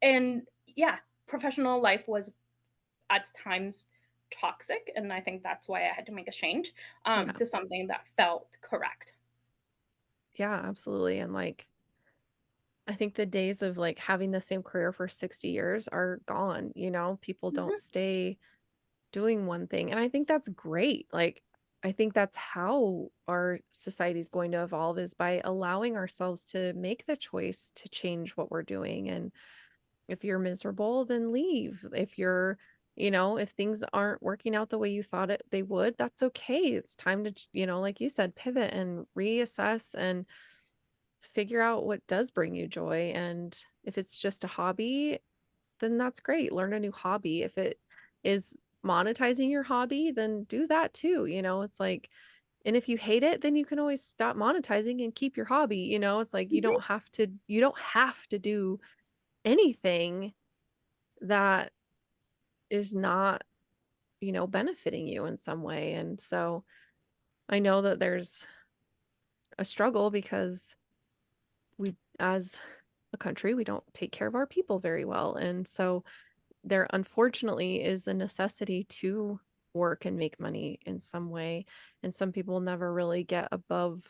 S2: and yeah, professional life was at times toxic, and I think that's why I had to make a change,
S1: Yeah.
S2: to something that felt correct.
S1: Yeah, absolutely, and, like, I think the days of, like, having the same career for 60 years are gone, you know? People don't
S2: Mhm,
S1: stay doing one thing, and I think that's great, like, I think that's how our society is going to evolve is by allowing ourselves to make the choice to change what we're doing, and if you're miserable, then leave. If you're if things aren't working out the way you thought they would, that's okay. It's time to, like you said, pivot and reassess and figure out what does bring you joy. And if it's just a hobby, then that's great. Learn a new hobby. If it is monetizing your hobby, then do that too. It's like, and if you hate it, then you can always stop monetizing and keep your hobby. It's like
S2: mhm,
S1: you don't have to do anything that is not, benefiting you in some way. And so I know that there's a struggle because we, as a country, we don't take care of our people very well. And so there unfortunately is a necessity to work and make money in some way. And some people never really get above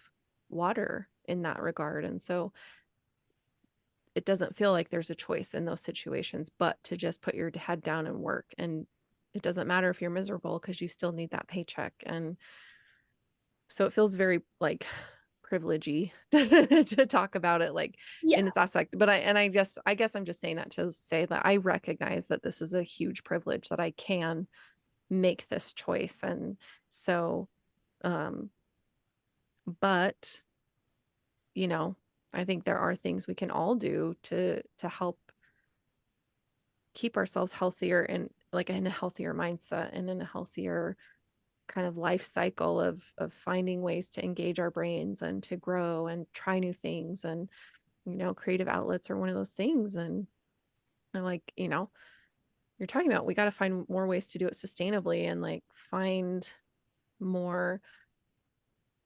S1: water in that regard. And so it doesn't feel like there's a choice in those situations, but to just put your head down and work. And it doesn't matter if you're miserable because you still need that paycheck. And so it feels very like privilegey to talk about it like
S2: Yeah.
S1: in this aspect. But I guess I'm just saying that to say that I recognize that this is a huge privilege that I can make this choice. And so um but I think there are things we can all do to help keep ourselves healthier and like in a healthier mindset and in a healthier kind of life cycle of finding ways to engage our brains and to grow and try new things. And creative outlets are one of those things. And like you're talking about, we got to find more ways to do it sustainably and like find more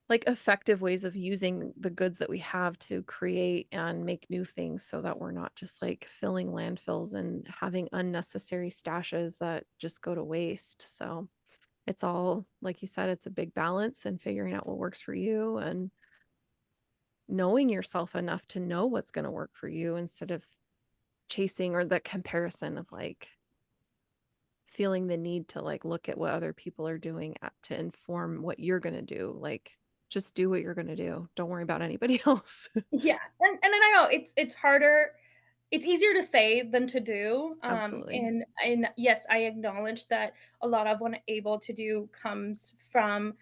S1: like effective ways of using the goods that we have to create and make new things so that we're not just like filling landfills and having unnecessary stashes that just go to waste. So it's all, like you said, it's a big balance and figuring out what works for you and knowing yourself enough to know what's going to work for you instead of chasing or the comparison of like feeling the need to like look at what other people are doing to inform what you're going to do. Like just do what you're going to do. Don't worry about anybody else.
S2: Yeah, and I know it's harder. It's easier to say than to do.
S1: Absolutely.
S2: And yes, I acknowledge that a lot of what I'm able to do comes from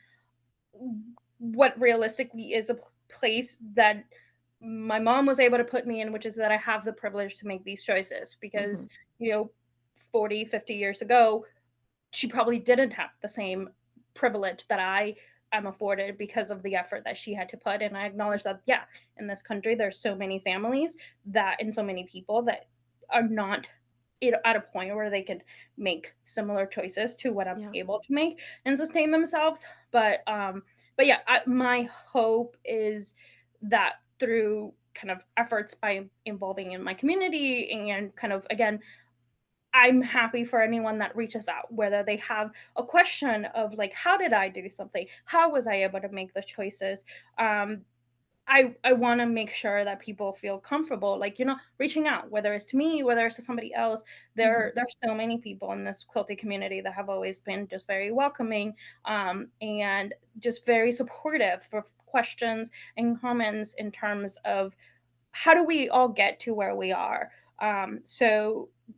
S2: what realistically is a place that my mom was able to put me in, which is that I have the privilege to make these choices
S1: Hmm.
S2: because, you know, 40, 50 years ago, she probably didn't have the same privilege that I am afforded because of the effort that she had to put. And I acknowledge that, yeah, in this country, there's so many families that and so many people that are not at a point where they could make similar choices to what I'm
S1: Yeah.
S2: able to make and sustain themselves. But yeah, my hope is that through kind of efforts by involving in my community and kind of again I'm happy for anyone that reaches out, whether they have a question of like, how did I do something? How was I able to make the choices? Um, I want to make sure that people feel comfortable, like reaching out, whether it's to me, whether it's to somebody else.
S1: Hmm.
S2: There's so many people in this quilting community that have always been just very welcoming, and just very supportive for questions and comments in terms of how do we all get to where we are?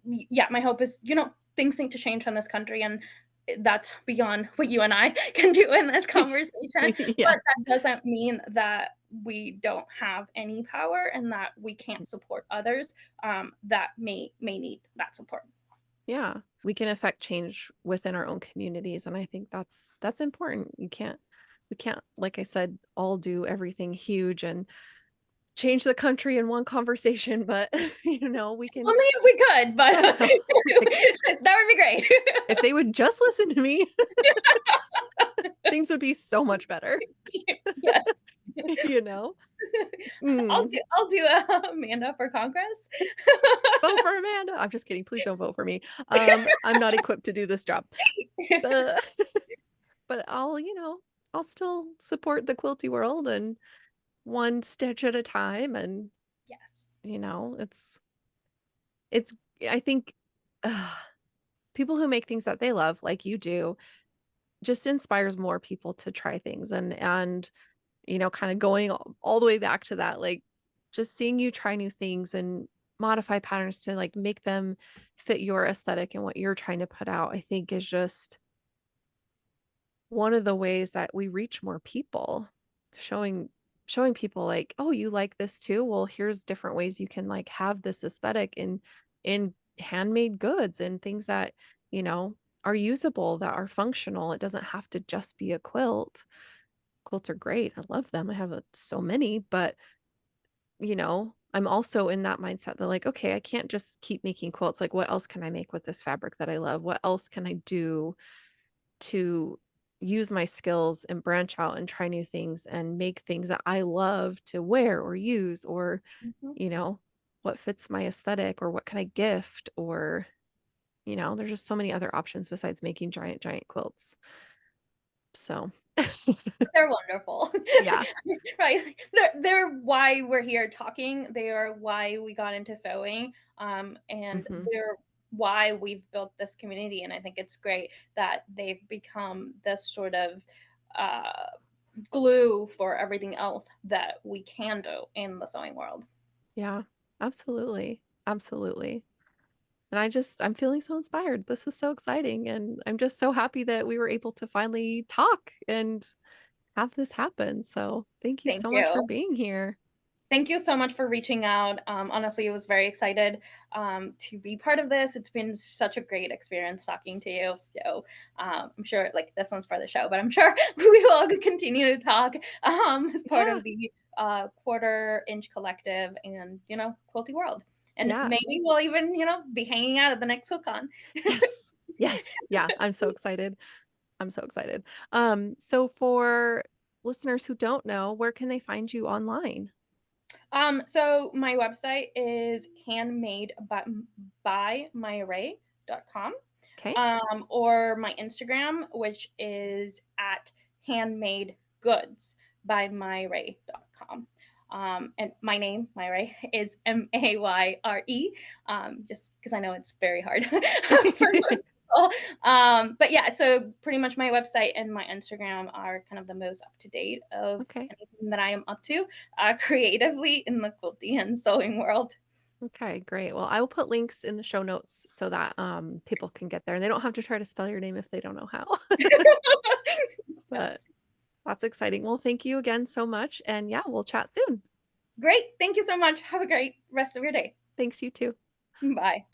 S2: Yeah, my hope is, things need to change in this country, and that's beyond what you and I can do in this conversation.
S1: Yeah.
S2: But that doesn't mean that we don't have any power and that we can't support others that may need that support.
S1: Yeah. We can affect change within our own communities. And I think that's important. We can't, like I said, all do everything huge and change the country in one conversation, but we can.
S2: Only if we could, but
S1: Like,
S2: that would be great.
S1: if they would just listen to me, things would be so much better.
S2: Yes.
S1: you know? Mm.
S2: I'll do Amanda for Congress.
S1: Vote for Amanda. I'm just kidding. Please don't vote for me. I'm not equipped to do this job. Uh, but I'll still support the quilty world and one stitch at a time. And,
S2: Yes.
S1: it's I think, people who make things that they love, like you do, just inspires more people to try things. And kind of going all the way back to that, like just seeing you try new things and modify patterns to like make them fit your aesthetic and what you're trying to put out, I think is just one of the ways that we reach more people, showing showing people like, "Oh, you like this too? Well, here's different ways you can like have this aesthetic in handmade goods and things that, are usable, that are functional. It doesn't have to just be a quilt. Quilts are great. I love them. I have so many, but I'm also in that mindset that like, okay, I can't just keep making quilts. Like, what else can I make with this fabric that I love? What else can I do to, use my skills and branch out and try new things and make things that I love to wear or use or,
S2: Mhm.
S1: you know, what fits my aesthetic or what can I gift or, there's just so many other options besides making giant, giant quilts. So,
S2: They're wonderful.
S1: yeah.
S2: Right? They're why we're here talking. They are why we got into sewing, and
S1: Mhm.
S2: they're why we've built this community, and I think it's great that they've become this sort of, uh, glue for everything else that we can do in the sewing world.
S1: Yeah. Absolutely. Absolutely. And I'm feeling so inspired. This is so exciting, and I'm just so happy that we were able to finally talk and have this happen. So, thank you
S2: Thank
S1: so much for
S2: you.
S1: being here.
S2: Thank you so much for reaching out. Honestly, I was very excited to be part of this. It's been such a great experience talking to you. So I'm sure, like this one's for the show, but I'm sure we will continue to talk as part
S1: Yeah.
S2: of the quarter inch collective and quilty world. And
S1: Yeah.
S2: maybe we'll even be hanging out at the next QuiltCon.
S1: Yes. Yes. Yeah, I'm so excited. I'm so excited. So for listeners who don't know, where can they find you online?
S2: So my website is handmade by myray.com.
S1: Okay.
S2: Or my Instagram, which is at handmade goods by myray.com. And my name, Mayre, is Mayre, just because I know it's very hard for most people. But yeah, so pretty much my website and my Instagram are kind of the most up to date of
S1: Okay.
S2: anything that I am up to creatively in the quilting and sewing world.
S1: Okay, great. Well, I will put links in the show notes so that people can get there and they don't have to try to spell your name if they don't know how. But
S2: Yes.
S1: that's exciting. Well, thank you again so much. And yeah, we'll chat soon.
S2: Great. Thank you so much. Have a great rest of your day.
S1: Thanks, you too.
S2: Bye.